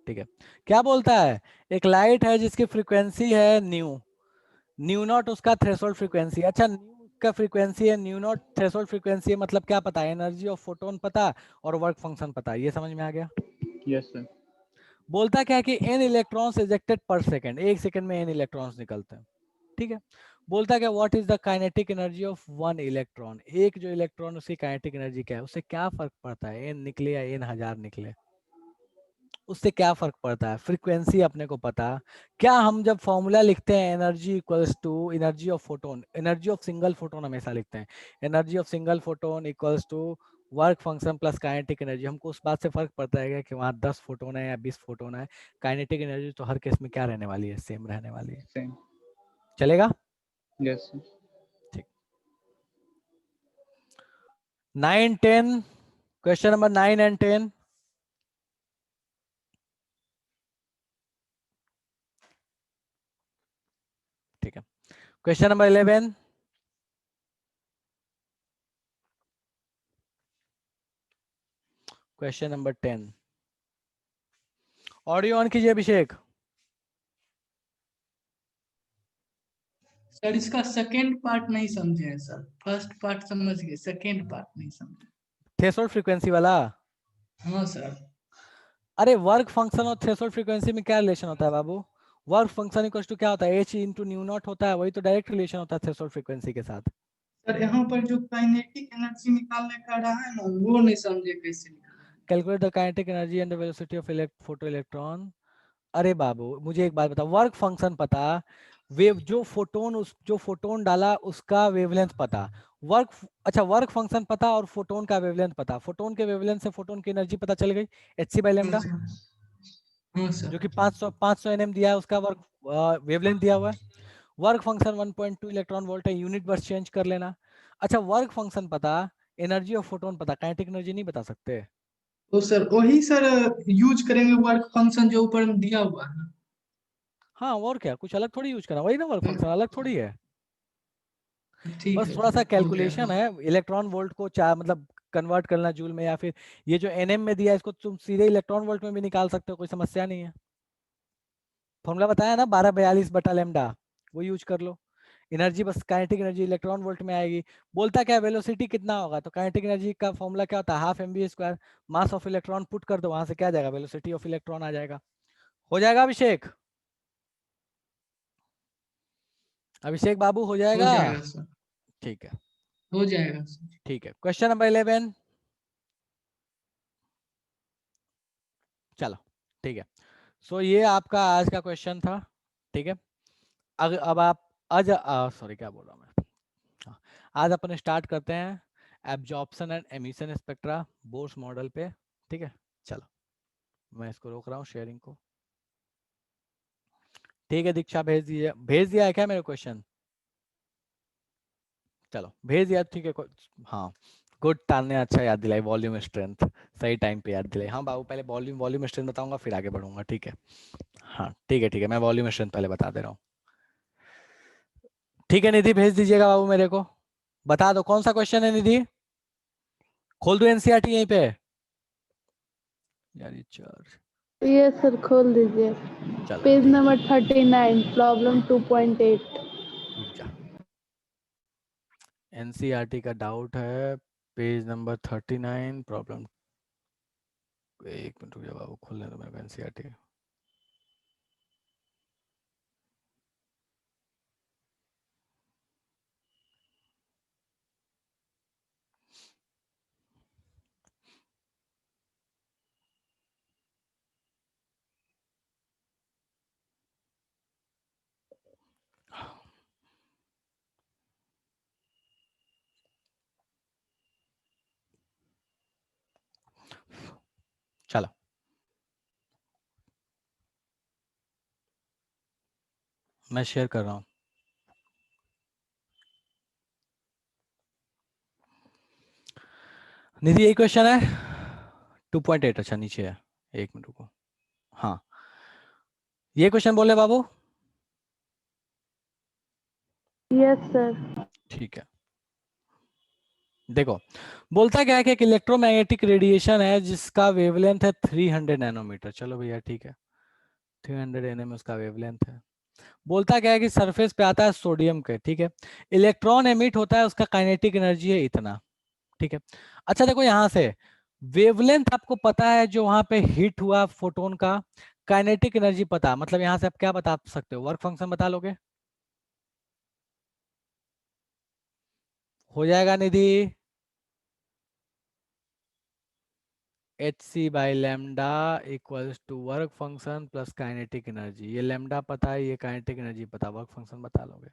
ठीक है, क्या बोलता है, एक लाइट है जिसकी फ्रीक्वेंसी है न्यू नॉट उसका थ्रेशोल्ड फ्रीक्वेंसी। अच्छा न्यू का फ्रीक्वेंसी है, न्यू नॉट थ्रेशोल्ड फ्रीक्वेंसी है, मतलब क्या पता है, एनर्जी ऑफ फोटोन पता और वर्क फंक्शन पता, ये समझ में आ गया। Yes sir. बोलता क्या है कि n इलेक्ट्रॉन्स इजेक्टेड पर सेकंड, एक सेकंड में n इलेक्ट्रॉन्स निकलते हैं, ठीक है। बोलता क्या, what is the kinetic energy of 1 electron, एक जो इलेक्ट्रॉन उसकी काइनेटिक एनर्जी क्या है, उससे क्या फर्क पड़ता है n निकले या n हजार निकले, उससे क्या फर्क पड़ता है, फ्रीक्वेंसी अपने को पता। क्या हम जब फॉर्मूला लिखते हैं energy equals to energy of photon, energy of single photon हमेशा लिखते हैं, energy of single photon equals to work function plus kinetic energy. हमको उस बात से फर्क पड़ता है कि वहाँ 10 फोटोन है या 20 फोटोन है, काइनेटिक एनर्जी तो हर केस में क्या रहने वाली है, सेम रहने वाली है, सेम। चलेगा। Yes sir. ठीक, 9 10 क्वेश्चन नंबर 9 and 10। ठीक है, question number 11। Question number 10। Audio on कीजिए अभिषेक। सर इसका सेकेंड पार्ट नहीं समझे हैं सर, फर्स्ट पार्ट समझ गए, सेकेंड पार्ट नहीं समझे। थ्रेशोल्ड फ्रीक्वेंसी वाला। हाँ सर। अरे वर्क फंक्शन और थ्रेशोल्ड फ्रीक्वेंसी में क्या रिलेशन होता है बाबू? वर्क फंक्शन इक्वल टू क्या होता है? एच इंटू न्यू नॉट होता है, वही तो डायरेक्ट रिलेशन होता है थ्रेशोल्ड फ्रीक्वेंसी के साथ। सर यहाँ पर जो काइनेटिक एनर्जी निकालने का रहा है ना, वो नहीं समझे कैसे निकालना है। Calculate the kinetic energy and the velocity of photo electron. अरे बाबू मुझे एक बात बता, वर्क फंक्शन पता, वेव जो फोटोन डाला उसका वेवलेंथ पता, अच्छा वर्क फंक्शन पता और फोटोन का वेवलेंथ पता। फोटोन के वेवलेंथ से फोटोन की एनर्जी पता चल गई, एच बाई हाँ लेमडा, सर। हाँ जो सर। कि 500 एनएम दिया है, उसका वर्क वेवलेंथ दिया हुआ है। वर्क फंक्शन 1.2 इलेक्ट्रॉन वोल्ट है, यूनिट बस चेंज कर लेना। अच्छा वर्क फंक्शन पता, एनर्जी ऑफ फोटोन पता, काइनेटिक एनर्जी नहीं बता सकते? तो सर वही सर यूज करेंगे वर्क फंक्शन जो ऊपर में दिया हुआ है। हाँ और क्या, कुछ अलग थोड़ी यूज करना, वही ना वर्क फंक्शन, अलग थोड़ी है। ठीक बस है थोड़ा सा सर, हो गया। कैलकुलेशन है, इलेक्ट्रॉन वोल्ट को चार मतलब कन्वर्ट करना जूल में, या फिर ये जो एनएम में दिया है इसको तुम सीधे इलेक्ट्रॉन वोल्ट में भी निकाल सकते हो, कोई समस्या नहीं है। फॉर्मूला बताया ना 1242/λ, वो यूज कर लो। एनर्जी बस काइनेटिक एनर्जी इलेक्ट्रॉन वोल्ट में आएगी। बोलता क्या वेलोसिटी कितना होगा, तो काइनेटिक एनर्जी का फॉर्मूला क्या होता है, half mv²। Mass of electron put कर दो, वहां से क्या आ जाएगा, वेलोसिटी ऑफ इलेक्ट्रॉन आ जाएगा। हो जाएगा अभिषेक? अभिषेक बाबू हो हो जाएगा? जाएगा सर। ठीक है, हो जाएगा सर। ठीक है। Question number 11। चलो ठीक है, सो ये आपका आज का क्वेश्चन था। ठीक है, अब आप आज सॉरी क्या बोल रहा हूँ मैं, हाँ, आज अपन स्टार्ट करते हैं absorption and emission spectra Bohr's model पे। ठीक है, चलो मैं इसको रोक रहा हूँ शेयरिंग को। ठीक है दीक्षा, भेज दिया है क्या मेरे क्वेश्चन? चलो भेज दिया, ठीक है। हाँ गुड, तान ने अच्छा याद दिलाई, वॉल्यूम स्ट्रेंथ सही टाइम पे याद दिलाई। हाँ बाबू पहले वॉल्यूम स्ट्रेंथ बताऊंगा फिर आगे बढ़ूंगा, ठीक है। हाँ ठीक है, मैं वॉल्यूम स्ट्रेंथ पहले बता दे रहा हूँ। ठीक है निधि, भेज दीजिएगा बाबू मेरे को, बता दो कौन सा क्वेश्चन है निधि। खोल दो एनसीईआरटी यहीं पे यार, ये चार्ज। यस सर, खोल दीजिए। चलो पेज ठीक, नंबर 39, प्रॉब्लम 2.8। रुक जा। एनसीईआरटी का डाउट है, पेज नंबर 39 प्रॉब्लम। एक मिनट रुक जा बाबू, खोलने दो मेरे को एनसीईआरटी। चलो मैं शेयर कर रहा हूँ। निधि यही क्वेश्चन है 2.8, अच्छा नीचे है, एक मिनट रुको। हाँ ये क्वेश्चन बोले बाबू। Yes sir. ठीक है, देखो बोलता क्या है कि एक इलेक्ट्रोमैग्नेटिक रेडिएशन है जिसका वेवलेंथ है 300 नैनोमीटर। चलो भैया ठीक है, 300 nm उसका वेवलेंथ है। बोलता क्या है कि सरफेस पे आता है सोडियम के, ठीक है। इलेक्ट्रॉन एमिट होता है, उसका काइनेटिक एनर्जी है इतना, ठीक है। अच्छा देखो यहां से वेवलेंथ आपको पता है, जो वहां पे हिट हुआ फोटोन का, काइनेटिक एनर्जी पता, मतलब यहां से आप क्या बता सकते हो, वर्क फंक्शन बता लोगे। हो जाएगा Nidhi, hc/λ equals to work function plus kinetic energy. ये लैम्डा पता है, ये काइनेटिक एनर्जी पता, वर्क फंक्शन बता लोगे।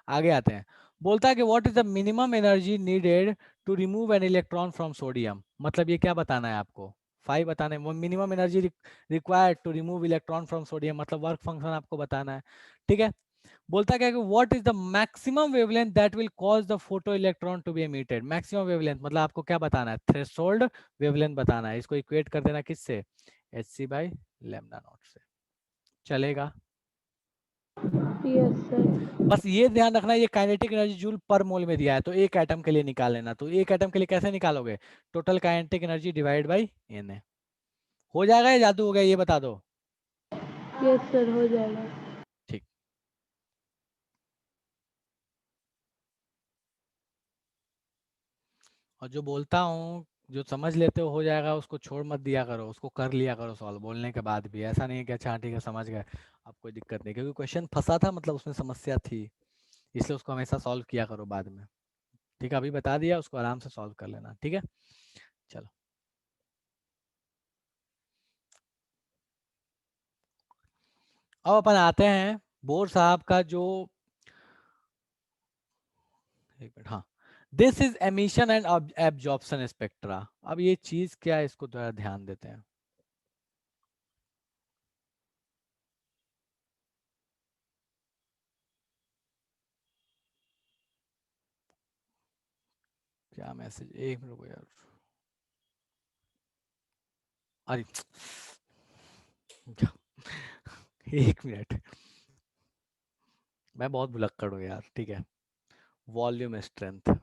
आगे आते हैं, बोलता है कि what is the minimum energy needed to remove an electron from sodium. मतलब ये क्या बताना है आपको, 5 बताना है, minimum energy required to remove electron from sodium, मतलब वर्क फंक्शन आपको बताना है, ठीक है। बोलता क्या है कि what is the maximum wavelength that will cause the photo electron to be emitted. Maximum wavelength मतलब आपको क्या बताना है, थ्रेशोल्ड वेवलेंथ बताना है। इसको इक्वेट कर देना किससे, hc/λ नॉट से, चलेगा। Yes sir. बस ये ध्यान रखना, ये काइनेटिक एनर्जी जूल पर मोल में दिया है, तो एक एटम के लिए निकाल लेना। तो एक एटम के लिए कैसे निकालोगे? Total kinetic energy divide by Na। हो जाएगा या जादू हो गया, ये बता दो। यस सर, हो जाएगा। ठीक। और जो बोलता हूँ, जो समझ लेते हो जाएगा, उसको छोड़ मत दिया करो, उसको कर लिया करो सॉल्व बोलने के बाद भी। ऐसा नहीं है कि अच्छा ठीक है समझ गए, अब कोई दिक्कत नहीं, क्योंकि क्वेश्चन फंसा था मतलब उसमें समस्या थी, इसलिए उसको हमेशा सॉल्व किया करो बाद में। ठीक है, अभी बता दिया, उसको आराम से सॉल्व कर लेना। ठीक है, चलो। अब अपन आते हैं बोर साहब का जो, एक मिनट, हाँ, this is emission and absorption spectra. अब ये चीज क्या है, इसको थोड़ा ध्यान देते हैं। क्या मैसेज, एक मिनट रुको यार, अरे एक मिनट, मैं बहुत भुलक्कड़ हूँ यार। ठीक है, वॉल्यूम स्ट्रेंथ,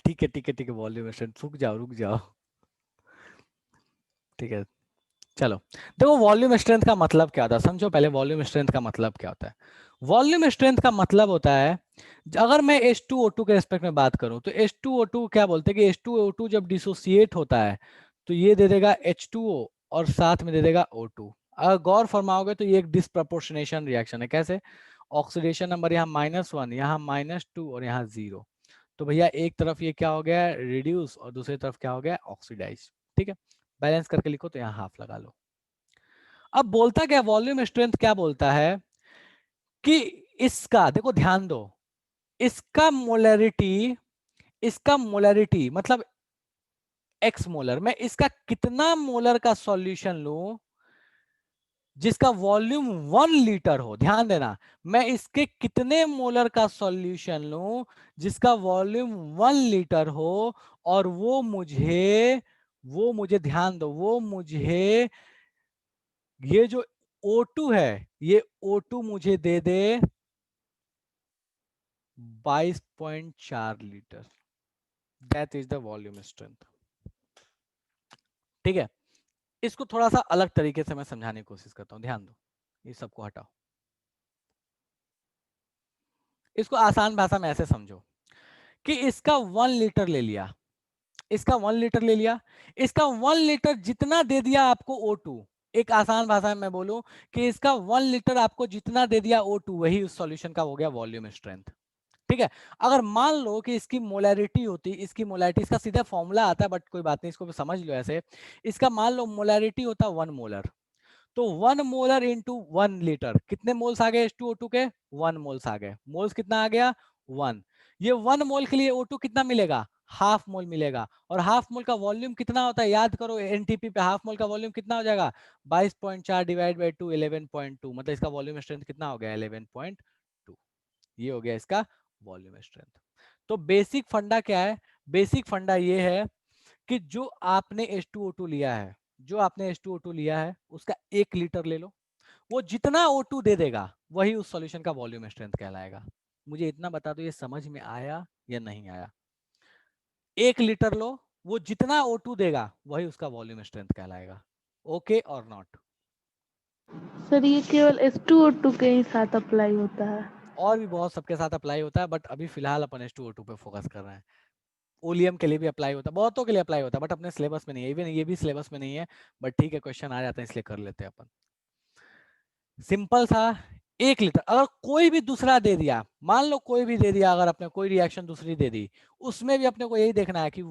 ठीक है ठीक है ठीक है, वॉल्यूम स्ट्रेंथ, रुक जाओ रुक जाओ। ठीक है, चलो देखो, वॉल्यूम स्ट्रेंथ का मतलब क्या होता है, समझो पहले वॉल्यूम स्ट्रेंथ का मतलब क्या होता है। वॉल्यूम स्ट्रेंथ का मतलब होता है, अगर मैं H2O2 के रेस्पेक्ट में बात करूं तो H2O2 क्या बोलते हैं कि H2O2 जब डिसोसिएट होता है तो ये दे देगा H2O और साथ में दे देगा O2। अगर गौर फरमाओगे तो ये एक डिसप्रपोर्शनेशन रिएक्शन है। कैसे? ऑक्सीडेशन नंबर यहाँ -1, यहाँ -2 और यहाँ 0। तो भैया एक तरफ ये क्या हो गया, रिड्यूस, और दूसरी तरफ क्या हो गया, ऑक्सीडाइज। ठीक है, बैलेंस करके लिखो तो यहाँ हाफ लगा लो। अब बोलता क्या, वॉल्यूम स्ट्रेंथ क्या बोलता है कि इसका, देखो ध्यान दो, इसका मोलरिटी मतलब एक्स मोलर, मैं इसका कितना मोलर का सॉल्यूशन लूं जिसका वॉल्यूम 1 लीटर हो। ध्यान देना, मैं इसके कितने मोलर का सॉल्यूशन लूं जिसका वॉल्यूम 1 लीटर हो, और वो मुझे ध्यान दो, वो मुझे ये जो O2 है, ये O2 मुझे दे दे 22.4 litre. That is the volume strength. ठीक है, इसको थोड़ा सा अलग तरीके से मैं समझाने की कोशिश करता हूं, ध्यान दो, ये सबको हटाओ। इसको आसान भाषा में ऐसे समझो कि इसका 1 लीटर ले लिया, इसका 1 लीटर ले लिया, इसका 1 लीटर जितना दे दिया आपको O2, एक आसान भाषा में मैं बोलूं कि इसका 1 लीटर आपको जितना दे दिया O2, वही उस सॉल्यूशन का हो गया वॉल्यूम स्ट्रेंथ। ठीक है, अगर मान लो कि इसकी मोलैरिटी होती, इसकी मोलैरिटी, इसका सीधा फॉर्मूला आता है बट कोई बात नहीं, इसको भी समझ लो ऐसे, इसका मान लो मोलैरिटी होता 1 मोलर, तो 1 मोलर इंटू 1 लीटर, कितने मोल्स आ गए H2O2 के? 1 मोल्स आ गए। मोल्स कितना आ गया? 1। ये 1 मोल के लिए O2 कितना मिलेगा? हाफ मोल मिलेगा। और हाफ मोल का वॉल्यूम कितना होता है, याद करो, एनटीपी पे हाफ मोल का वॉल्यूम कितना हो जाएगा? 22.4 डिवाइड बाई 2, 11.2, मतलब इसका वॉल्यूम स्ट्रेंथ कितना हो गया? 11.2। ये हो गया इसका वॉल्यूम स्ट्रेंथ। तो बेसिक फंडा क्या है? बेसिक फंडा ये है कि जो आपने H2O2 लिया है, जो आपने H2O2 लिया है उसका 1 लीटर ले लो, वो जितना O2 दे देगा वही उस सॉल्यूशन का वॉल्यूम स्ट्रेंथ कहलाएगा। मुझे इतना बता दो, ये समझ में आया या नहीं आया? 1 लीटर लो, वो जितना O2 देगा वही उसका वॉल्यूम स्ट्रेंथ कहलाएगा। ओके और नॉट? सर ये केवल H2O2 के ही साथ अप्लाई होता है? और भी बहुत सबके साथ अप्लाई होता है, बट अभी फिलहाल अपन H2O2 पे फोकस कर रहे हैं। ओलियम के लिए भी अप्लाई होता है, बहुतों के लिए अप्लाई होता है, बट अपने सिलेबस में नहीं है, इवन ये भी सिलेबस में नहीं है, बट ठीक है क्वेश्चन आ जाता है इसलिए कर लेते हैं अपन। सिंपल सा, 1 लीटर अगर कोई भी दूसरा दे दिया, मान लो कोई भी दे दिया, अगर अपने कोई रिएक्शन दूसरी दे दी, उसमें भी अपने को यही देखना है कि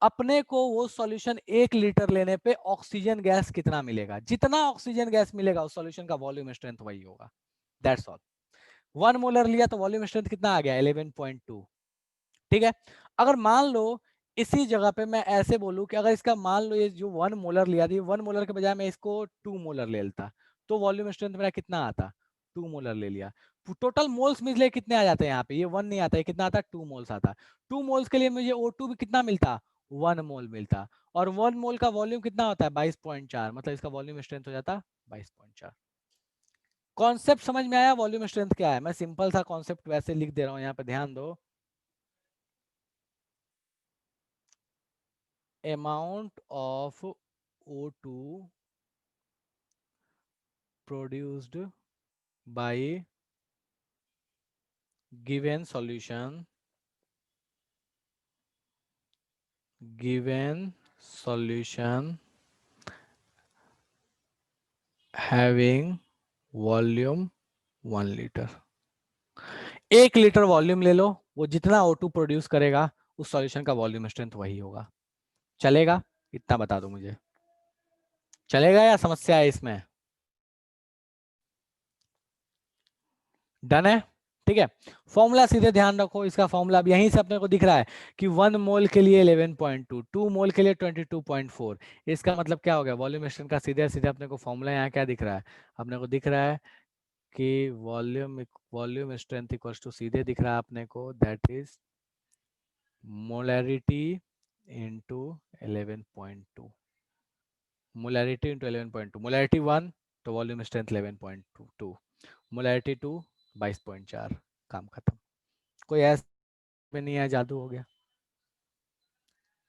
अपने को वो सॉल्यूशन 1 लीटर लेने पे ऑक्सीजन गैस कितना मिलेगा, जितना ऑक्सीजन गैस मिलेगा उस सॉल्यूशन का वॉल्यूम स्ट्रेंथ वही होगा। That's all. 1 मोलर लिया तो वॉल्यूम स्ट्रेंथ कितना आ गया? 11.2। ठीक है, अगर मान लो इसी जगह पे मैं ऐसे बोलूं कि अगर इसका मान लो ये जो 1 मोलर लिया थी, 1 मोलर के बजाय मैं इसको 2 मोलर ले लेता, तो वॉल्यूम स्ट्रेंथ मेरा कितना आता? 2 मोलर ले लिया। टोटल मोल्स मिले कितने आ जाते हैं यहाँ पे? ये 1 नहीं आता है, कितना आता? 2 मोल्स आता। 2 मोल्स के लिए मुझे O2 भी कितना मिलता? 1 मोल मिलता, और 1 मोल का वॉल्यूम कितना होता है 22.4, मतलब इसका वॉल्यूम स्ट्रेंथ हो जाता 22.4। कॉन्सेप्ट समझ में आया वॉल्यूम स्ट्रेंथ क्या है? मैं सिंपल सा कॉन्सेप्ट वैसे लिख दे रहा हूं, यहाँ पे ध्यान दो। Amount of O2 produced by given solution having volume 1 litre. 1 litre volume ले लो, वो जितना O2 प्रोड्यूस करेगा उस सॉल्यूशन का वॉल्यूम स्ट्रेंथ वही होगा। चलेगा? इतना बता दो मुझे, चलेगा या समस्या है इसमें? डन है? ठीक है, फॉर्मूला सीधे ध्यान रखो, इसका फॉर्मूला अब यहीं से अपने को दिख रहा है कि 1 मोल के लिए 11.2, 2 मोल के लिए 22.4। इसका मतलब क्या हो गया? वॉल्यूम स्ट्रेंथ का सीधे सीधे अपने को फॉर्मूला यहाँ क्या दिख रहा है? अपने को दिख रहा है कि वॉल्यूम स्ट्रेंथ इक्वल्स टू, सीधे दिख रहा है अपने को, that is molarity into 11.2। Molarity into 11.2, molarity 1 तो वॉल्यूम स्ट्रेंथ 11.2, मोलैरिटी 2 22.4, काम खत्म। कोई ऐसा में नहीं है जादू हो गया?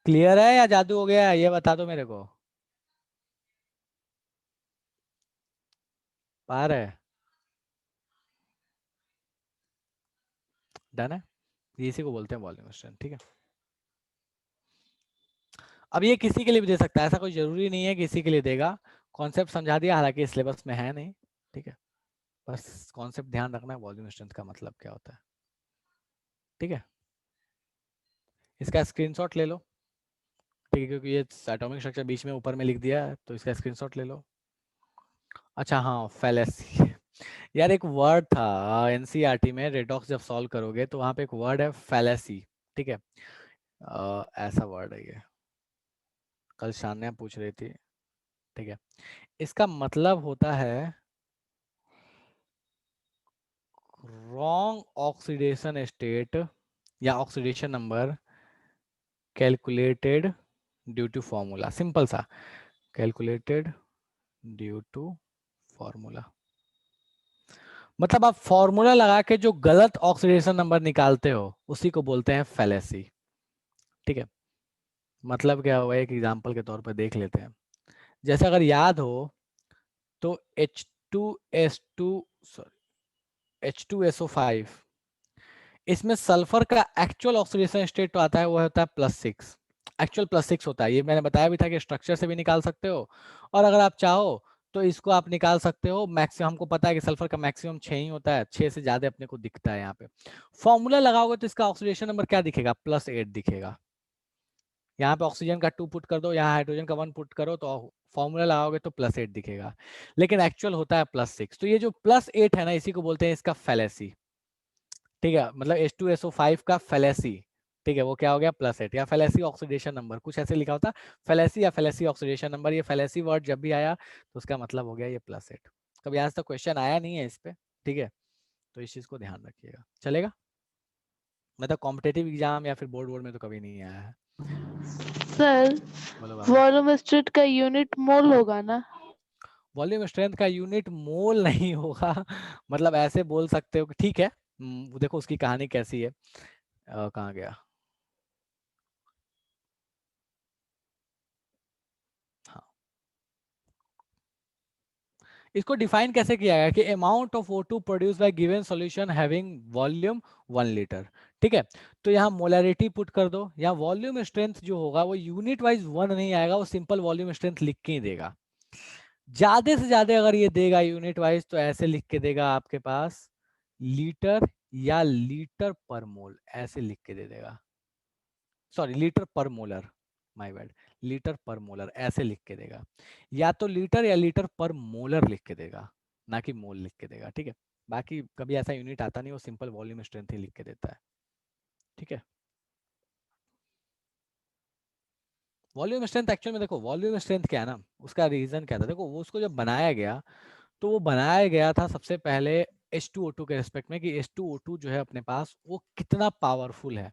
क्लियर है या जादू हो गया, ये बता दो मेरे को। पार है? डन है? इसी को बोलते हैं वॉल्यूम स्ट्रेंथ। ठीक है, अब ये किसी के लिए भी दे सकता है, ऐसा कोई जरूरी नहीं है कि इसी के लिए देगा। कॉन्सेप्ट समझा दिया, हालांकि सिलेबस में है नहीं। ठीक है, बस कॉन्सेप्ट ध्यान रखना है, वॉल्यूम स्ट्रेंथ का मतलब क्या होता है। ठीक है, इसका स्क्रीनशॉट ले लो। ठीक है, क्योंकि ये एटॉमिक स्ट्रक्चर बीच में ऊपर में लिख दिया है, तो इसका स्क्रीनशॉट ले लो। अच्छा हाँ, फैलेसी यार एक वर्ड था एनसीईआरटी में, रेडॉक्स जब सॉल्व करोगे तो वहां पे एक वर्ड है फैलेसी। ठीक है, ऐसा वर्ड है ये, कल शान्या पूछ रही थी। ठीक है, इसका मतलब होता है रॉन्ग ऑक्सीडेशन स्टेट या oxidation number calculated due to formula. Simple सा, कैलकुलेटेड ड्यू टू फॉर्मूला, मतलब आप फॉर्मूला लगा के जो गलत ऑक्सीडेशन नंबर निकालते हो उसी को बोलते हैं फैलेसी। ठीक है, मतलब क्या हुआ, एक एग्जांपल के तौर पर देख लेते हैं। जैसे अगर याद हो तो H2S2 सॉरी H2SO5, इसमें सल्फर का एक्चुअल ऑक्सीडेशन स्टेट तो आता है, वो होता है +6, एक्चुअल +6 होता है। ये मैंने बताया भी था कि स्ट्रक्चर से भी निकाल सकते हो, और अगर आप चाहो तो इसको आप निकाल सकते हो मैक्सिमम। हमको पता है कि सल्फर का मैक्सिमम 6 ही होता है, 6 से ज्यादा अपने को दिखता है। यहाँ पे फॉर्मूला लगाओगे तो इसका ऑक्सीडेशन नंबर क्या दिखेगा? +8 दिखेगा। यहाँ पे ऑक्सीजन का 2 पुट कर दो, यहाँ हाइड्रोजन का 1 पुट करो, तो फॉर्मूला लगाओगे तो +8 दिखेगा, लेकिन एक्चुअल होता है +6। तो ये जो +8 है ना, इसी को बोलते हैं इसका फैलेसी। ठीक है, मतलब H2SO5 का फैलेसी। ठीक है, वो क्या हो गया? +8, या फैलेसी ऑक्सीडेशन नंबर, कुछ ऐसे लिखा होता फैलेसी या फैलेसी ऑक्सीडेशन नंबर। ये फैलेसी वर्ड जब भी आया तो उसका मतलब हो गया ये +8। कभी आज तक क्वेश्चन आया नहीं है इस पे। ठीक है, तो इस चीज को ध्यान रखिएगा, चलेगा? मतलब कॉम्पिटेटिव एग्जाम या फिर बोर्ड बोर्ड में तो कभी नहीं आया है। सर बोलो बाबा। वॉल्यूम स्ट्रेंथ का यूनिट मोल होगा ना? वॉल्यूम स्ट्रेंथ का यूनिट मोल नहीं होगा, मतलब ऐसे बोल सकते हो कि ठीक है। देखो उसकी कहानी कैसी है। कहाँ गया? हाँ, इसको डिफाइन कैसे किया गया कि amount of O2 produce by given solution having volume 1 litre. ठीक है, तो यहाँ मोलैरिटी पुट कर दो, यहाँ वॉल्यूम स्ट्रेंथ जो होगा वो यूनिट वाइज 1 नहीं आएगा, वो सिंपल वॉल्यूम स्ट्रेंथ लिख के ही देगा। ज्यादा से ज्यादा अगर ये देगा यूनिट वाइज तो ऐसे लिख के देगा आपके पास लीटर या लीटर पर मोल, ऐसे लिख के दे देगा। सॉरी, लीटर पर मोलर, माय बैड, लीटर पर मोलर ऐसे लिख के देगा। या तो लीटर या लीटर पर मोलर लिख के देगा, ना कि मोल लिख के देगा। ठीक है, बाकी कभी ऐसा यूनिट आता नहीं, वो सिंपल वॉल्यूम स्ट्रेंथ ही लिख के देता है। ठीक है, वॉल्यूम स्ट्रेंथ एक्चुअल में देखो, वॉल्यूम स्ट्रेंथ क्या है ना, उसका रीजन क्या था। देखो वो उसको जब बनाया गया तो वो बनाया गया था सबसे पहले H2O2 के रेस्पेक्ट में कि H2O2 जो है अपने पास वो कितना पावरफुल है,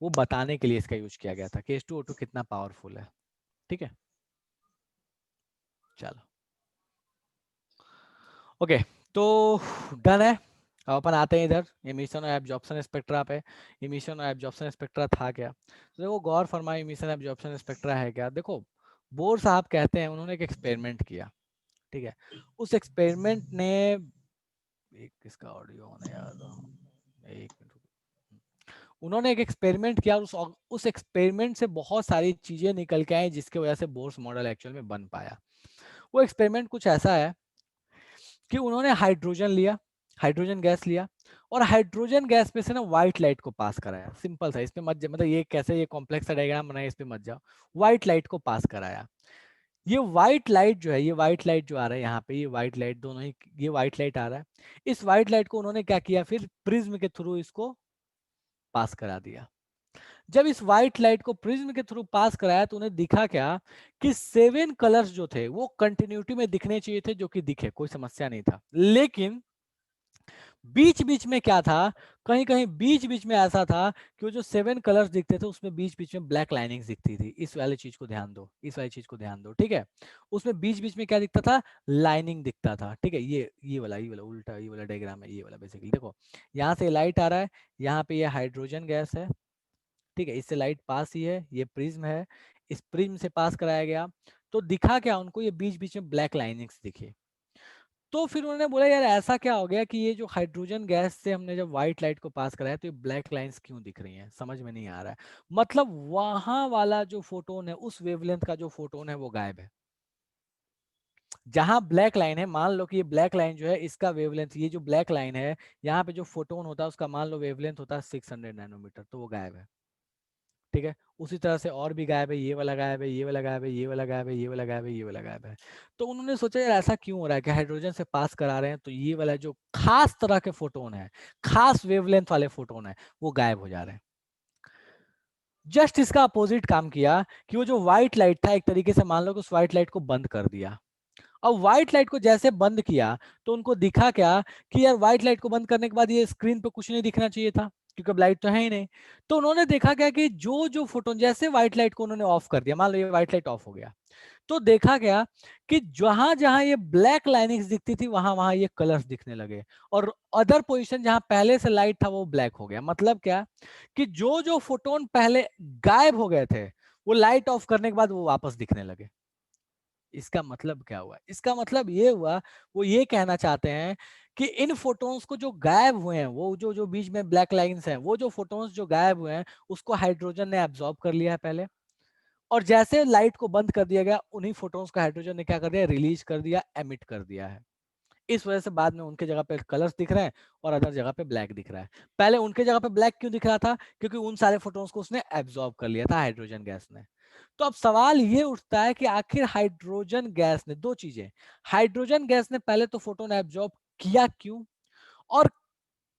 वो बताने के लिए इसका यूज किया गया था कि H2O2 कितना पावरफुल है। ठीक है, चलो ओके, तो डन है। अब अपन आते हैं इधर इमिशन और एब्जॉर्प्शन स्पेक्ट्रा पे। इमिशन और एब्जॉर्प्शन स्पेक्ट्रा था क्या, तो देखो गौर फरमाए, इमिशन एब्जॉर्प्शन स्पेक्ट्रा है क्या। देखो बोर साहब कहते हैं उन्होंने एक एक्सपेरिमेंट किया, ठीक है। उस एक्सपेरिमेंट ने एक किसका ऑडियो होने यार, एक मिनट रुको। उन्होंने एक एक्सपेरिमेंट किया और उस एक्सपेरिमेंट से बहुत सारी चीजें निकल के आई जिसकी वजह से बोर्स मॉडल एक्चुअल में बन पाया। वो एक्सपेरिमेंट कुछ ऐसा है कि उन्होंने हाइड्रोजन लिया, हाइड्रोजन गैस लिया और हाइड्रोजन गैस पे से ना व्हाइट लाइट को पास कराया। सिंपल था, इसमें मत मतलब ये कैसे ये कॉम्प्लेक्स डायग्राम बनाया, इस पे मत जाओ। व्हाइट लाइट को पास कराया। ये व्हाइट लाइट जो है, ये व्हाइट लाइट जो आ रहा है यहाँ पे, ये व्हाइट लाइट दोनों ही, ये व्हाइट लाइट आ रहा है। इस व्हाइट लाइट को उन्होंने क्या किया, फिर प्रिज्म के थ्रू इसको पास करा दिया। जब इस व्हाइट लाइट को प्रिज्म के थ्रू पास कराया तो उन्हें दिखा क्या कि 7 कलर्स जो थे वो कंटिन्यूटी में दिखने चाहिए थे, जो कि दिखे, कोई समस्या नहीं था। लेकिन बीच बीच में क्या था, कहीं कहीं बीच बीच में ऐसा था कि वो जो 7 कलर्स दिखते थे उसमें बीच बीच में ब्लैक लाइनिंग्स दिखती थी। इस वाली चीज को ध्यान दो, इस वाली चीज को ध्यान दो, ठीक है। उसमें बीच बीच में क्या दिखता था, लाइनिंग दिखता था, ठीक है। ये वाला उल्टा, ये वाला डायग्राम है, ये वाला बेसिकली देखो, यहाँ से लाइट आ रहा है, यहाँ पे ये हाइड्रोजन गैस है, ठीक है, इससे लाइट पास ही है, ये प्रिज्म है, इस प्रिज्म से पास कराया गया। तो दिखा क्या उनको, ये बीच बीच में ब्लैक लाइनिंग्स दिखे। तो फिर उन्होंने बोला यार ऐसा क्या हो गया कि ये जो हाइड्रोजन गैस से हमने जब व्हाइट लाइट को पास कराया तो ये ब्लैक लाइंस क्यों दिख रही हैं, समझ में नहीं आ रहा है। मतलब वहां वाला जो फोटोन है, उस वेवलेंथ का जो फोटोन है वो गायब है। जहां ब्लैक लाइन है, मान लो कि ये ब्लैक लाइन जो है इसका वेवलेंथ, ये जो ब्लैक लाइन है यहाँ पे जो फोटोन होता है उसका मान लो वेवलेंथ होता है 600 नैनोमीटर, तो वो गायब है, ठीक है। उसी तरह से और भी गायब है, ये वाला गायब है, ये वाला गायब है, ये वाला गायब है, ये वाला गायब है, ये वाला गायब है। तो उन्होंने सोचा यार ऐसा क्यों हो रहा है कि हाइड्रोजन से पास करा रहे हैं तो ये वाला जो खास तरह के फोटोन है, खास वेवलेंथ वाले फोटोन है, वो गायब हो जा रहे हैं। जस्ट इसका अपोजिट काम किया कि वो जो व्हाइट लाइट था, एक तरीके से मान लो कि उस व्हाइट लाइट को बंद कर दिया। अब व्हाइट लाइट को जैसे बंद किया तो उनको दिखा क्या कि यार व्हाइट लाइट को बंद करने के बाद ये स्क्रीन पे कुछ नहीं दिखना चाहिए था, क्योंकि अब लाइट तो है ही नहीं। तो उन्होंने देखा क्या कि जो जो फोटोन, जैसे व्हाइट लाइट को उन्होंने ऑफ कर दिया, मान लो ये व्हाइट लाइट ऑफ हो गया, तो देखा गया कि जहां जहां ये ब्लैक लाइनिंग्स दिखती थी वहां वहां ये कलर्स दिखने लगे, और अदर पोजीशन जहां पहले से लाइट था वो ब्लैक हो गया। मतलब क्या कि जो जो फोटोन पहले गायब हो गए थे वो लाइट ऑफ करने के बाद वो वापस दिखने लगे। इसका मतलब क्या हुआ, इसका मतलब ये हुआ, वो ये कहना चाहते हैं कि इन फोटोन्स को जो गायब हुए हैं, वो जो जो बीच में ब्लैक लाइंस हैं, वो जो फोटोन्स जो गायब हुए हैं उसको हाइड्रोजन ने एब्जॉर्ब कर लिया है पहले, और जैसे लाइट को बंद कर दिया गया उन्हीं फोटोन्स को हाइड्रोजन ने क्या कर दिया, रिलीज कर दिया, एमिट कर दिया है। इस वजह से बाद में उनके जगह पे कलर्स दिख रहे हैं और अदर जगह पे ब्लैक दिख रहा है। पहले उनके जगह पे ब्लैक क्यों दिख रहा था, क्योंकि उन सारे फोटोन्स को उसने एब्जॉर्ब कर लिया था हाइड्रोजन गैस ने। तो अब सवाल ये उठता है कि आखिर हाइड्रोजन गैस ने, दो चीजें, हाइड्रोजन गैस ने पहले तो फोटोन एब्जॉर्ब किया क्यों, और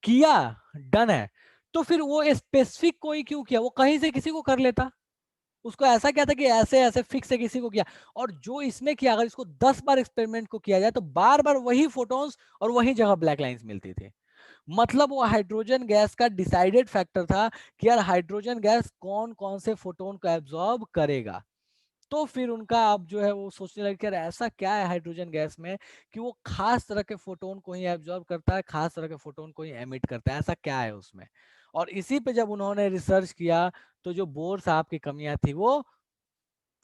किया, डन है, तो फिर वो स्पेसिफिक कोई क्यों किया, वो कहीं से किसी को कर लेता, उसको ऐसा क्या था कि ऐसे ऐसे फिक्स है किसी को किया। और जो इसमें किया, अगर इसको 10 बार एक्सपेरिमेंट को किया जाए तो बार बार वही फोटोन्स और वही जगह ब्लैक लाइंस मिलती थी। मतलब वो हाइड्रोजन गैस का डिसाइडेड फैक्टर था कि यार हाइड्रोजन गैस कौन कौन से फोटोन को एब्जॉर्ब करेगा। तो फिर उनका अब जो है वो सोचने लगे कि यार ऐसा क्या है हाइड्रोजन गैस में कि वो खास तरह के फोटोन को ही एब्जॉर्ब करता है, खास तरह के फोटोन को ही एमिट करता है, ऐसा क्या है उसमें। और इसी पे जब उन्होंने रिसर्च किया तो जो बोर साहब की कमियां थी वो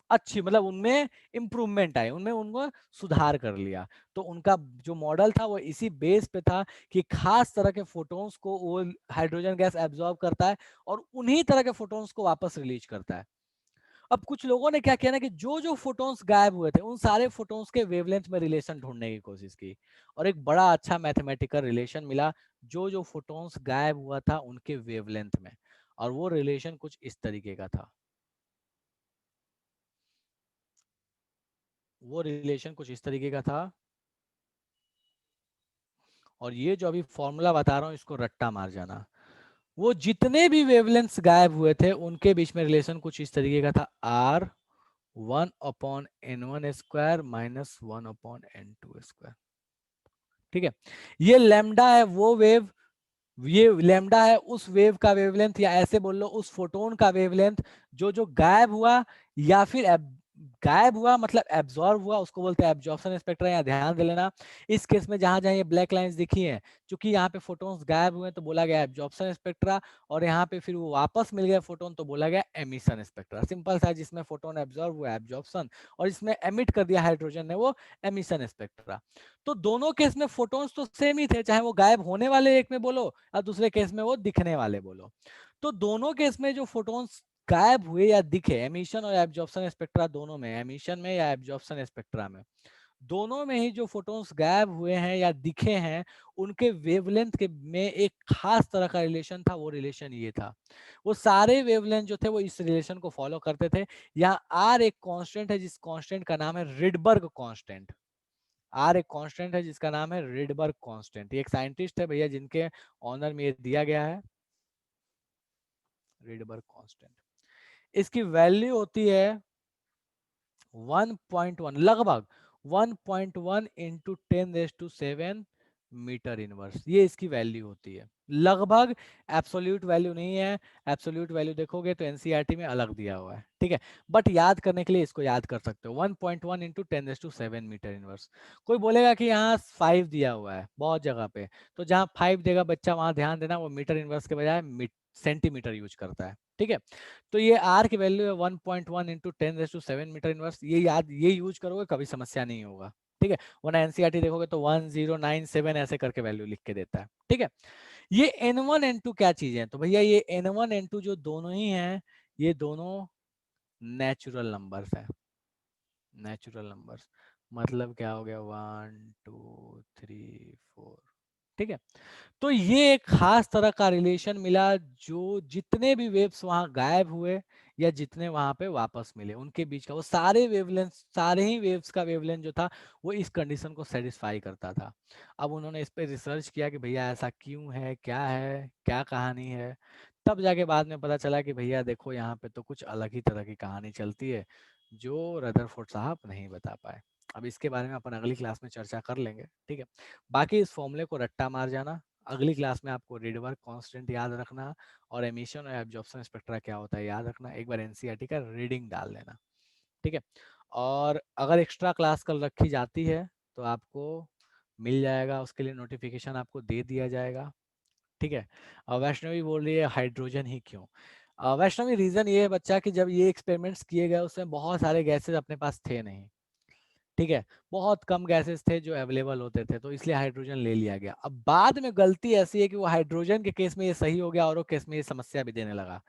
अच्छी, मतलब उनमें इंप्रूवमेंट आए, उनमें उनको सुधार कर लिया। तो उनका जो मॉडल था वो इसी बेस पे था कि खास तरह के फोटोन्स को वो हाइड्रोजन गैस एब्जॉर्ब करता है और उन्हीं तरह के फोटोन्स को वापस रिलीज करता है। अब कुछ लोगों ने क्या किया ना कि जो जो फोटोन्स गायब हुए थे उन सारे फोटोन्स के वेवलेंथ में रिलेशन ढूंढने की कोशिश की, और एक बड़ा अच्छा मैथमेटिकल रिलेशन मिला जो जो फोटोन्स गायब हुआ था उनके वेवलेंथ में, और वो रिलेशन कुछ इस तरीके का था, वो रिलेशन कुछ इस तरीके का था। और ये जो अभी फॉर्मूला बता रहा हूं इसको रट्टा मार जाना, वो जितने भी वेवलेंथ्स गायब हुए थे उनके बीच में रिलेशन कुछ इस तरीके का था, are 1/n1 square minus 1/n2 square. ठीक है। ये लैम्डा है वो वेव, ये लैम्डा है उस वेव का वेवलेंथ, या ऐसे बोल लो उस फोटोन का वेवलेंथ जो गायब हुआ या फिर गायब हुआ मतलब एब्जॉर्ब हुआ, उसको बोलते हैं एब्जॉर्प्शन स्पेक्ट्रा। यहाँ ध्यान दे लेना, इस केस में जहां जहां ये ब्लैक लाइंस दिखी हैं, क्योंकि यहाँ पे फोटोन्स गायब हुए तो बोला गया एब्जॉर्प्शन स्पेक्ट्रा, और यहाँ पे फिर वो वापस मिल गया फोटोन तो बोला गया एमिशन स्पेक्ट्रा। सिंपल सा, जिसमें फोटोन एब्जॉर्ब हुआ एब्जॉर्प्शन, और जिसमें एमिट कर दिया हाइड्रोजन ने वो एमिशन स्पेक्ट्रा। तो दोनों केस में फोटोन्स तो सेम ही थे, चाहे वो गायब होने वाले एक में बोलो और दूसरे केस में वो दिखने वाले बोलो। तो दोनों केस में जो फोटोन्स गायब हुए या दिखे, एमिशन और एब्जॉर्प्शन स्पेक्ट्रा दोनों में, एमिशन में या एब्जॉर्प्शन स्पेक्ट्रा में, दोनों में ही जो फोटोन्स गायब हुए हैं या दिखे हैं, उनके वेवलेंथ के में एक खास तरह का रिलेशन था। वो रिलेशन ये था, वो सारे वेवलेंथ जो थे वो इस रिलेशन को फॉलो करते थे। यहाँ आर एक कांस्टेंट है, जिस कांस्टेंट का नाम है रिडबर्ग कांस्टेंट। आर एक कांस्टेंट है जिसका नाम है रिडबर्ग कांस्टेंट। ये एक साइंटिस्ट है भैया जिनके ऑनर में ये दिया गया है, रिडबर्ग कांस्टेंट। इसकी वैल्यू होती है 1.1, लगभग 1.1 इंटू 10⁷ मीटर इनवर्स, ये इसकी वैल्यू होती है लगभग। एब्सोल्यूट वैल्यू नहीं है, एब्सोल्यूट वैल्यू देखोगे तो एनसीईआरटी में अलग दिया हुआ है, ठीक है। बट याद करने के लिए इसको याद कर सकते हो, 1.1 इंटू 10⁷ मीटर इनवर्स। कोई बोलेगा कि यहाँ 5 दिया हुआ है बहुत जगह पे, तो जहाँ 5 देगा बच्चा वहां ध्यान देना, वो मीटर इनवर्स के बजाय सेंटीमीटर यूज करता है, ठीक है। तो ये आर की वैल्यू है 1.1 इंटू 10⁷ मीटर इनवर्स। ये याद, ये यूज करोगे कभी समस्या नहीं होगा, ठीक है। वरना एनसीईआरटी देखोगे तो 1097 ऐसे करके वैल्यू लिख के देता है, ठीक है। ये n1 n2 क्या चीज है, तो भैया ये n1 n2 जो दोनों ही हैं, ये दोनों नेचुरल नंबर्स हैं। नेचुरल नंबर्स मतलब क्या हो गया, 1 2 3 4, ठीक है। तो ये एक खास तरह का रिलेशन मिला, जो जितने भी वेव्स वहां गायब हुए या जितने वहां पे वापस मिले, उनके बीच का वो सारे वेवलेंथ, सारे ही वेव्स का वेवलेंथ जो था वो इस कंडीशन को सेटिस्फाई करता था। अब उन्होंने इस पे रिसर्च किया कि भैया ऐसा क्यों है, क्या कहानी है। तब जाके बाद में पता चला कि भैया देखो यहाँ पे तो कुछ अलग ही तरह की कहानी चलती है, जो रदरफोर्ड साहब नहीं बता पाए। अब इसके बारे में अपन अगली क्लास में चर्चा कर लेंगे, ठीक है। बाकी इस फॉर्मूले को रट्टा मार जाना, अगली क्लास में आपको रिडबर्ग कांस्टेंट याद रखना, और एमिशन और एब्जॉर्प्शन स्पेक्ट्रा क्या होता है याद रखना। एक बार एनसीईआरटी का रीडिंग डाल लेना, ठीक है। और अगर एक्स्ट्रा क्लास कल रखी जाती है तो आपको मिल जाएगा, उसके लिए नोटिफिकेशन आपको दे दिया जाएगा, ठीक है। वैष्णवी बोल रही है हाइड्रोजन ही क्यों। वैष्णवी रीजन ये है बच्चा कि जब ये एक्सपेरिमेंट्स किए गए उसमें बहुत सारे गैसेस अपने पास थे नहीं, ठीक है। बहुत कम गैसेस थे जो अवेलेबल होते थे, तो इसलिए हाइड्रोजन ले लिया गया। अब बाद में गलती ऐसी है कि वो हाइड्रोजन के केस में ये सही हो गया और वो केस में ये समस्या भी देने लगा,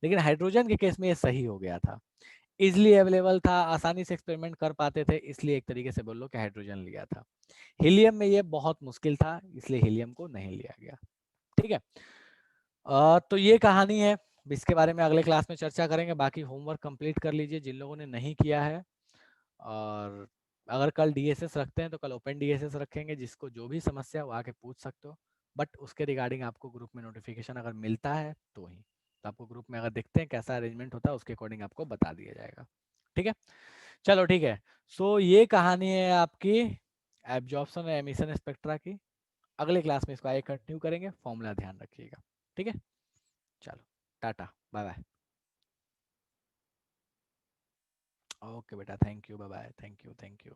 लेकिन हाइड्रोजन के केस में ये सही हो गया था, इजिली अवेलेबल था, आसानी से एक्सपेरिमेंट कर पाते थे, इसलिए एक तरीके से बोल लो कि हाइड्रोजन लिया था। हीलियम में ये बहुत मुश्किल था, इसलिए हीलियम को नहीं लिया गया, ठीक है। तो ये कहानी है, इसके बारे में अगले क्लास में चर्चा करेंगे। बाकी होमवर्क कंप्लीट कर लीजिए जिन लोगों ने नहीं किया है, और अगर कल डीएसएस रखते हैं तो कल ओपन डीएसएस रखेंगे, जिसको जो भी समस्या वो आके पूछ सकते हो। बट उसके रिगार्डिंग आपको ग्रुप में नोटिफिकेशन अगर मिलता है तो ही, तो आपको ग्रुप में अगर देखते हैं कैसा अरेंजमेंट होता है उसके अकॉर्डिंग आपको बता दिया जाएगा, ठीक है। चलो ठीक है, सो ये कहानी है आपकी एब्जॉर्प्शन और एमिशन स्पेक्ट्रा की। अगले क्लास में इसको आगे कंटिन्यू करेंगे, फॉर्मूला ध्यान रखिएगा, ठीक है। चलो टाटा बाय बाय। ओके बेटा, thank you, bye bye, thank you.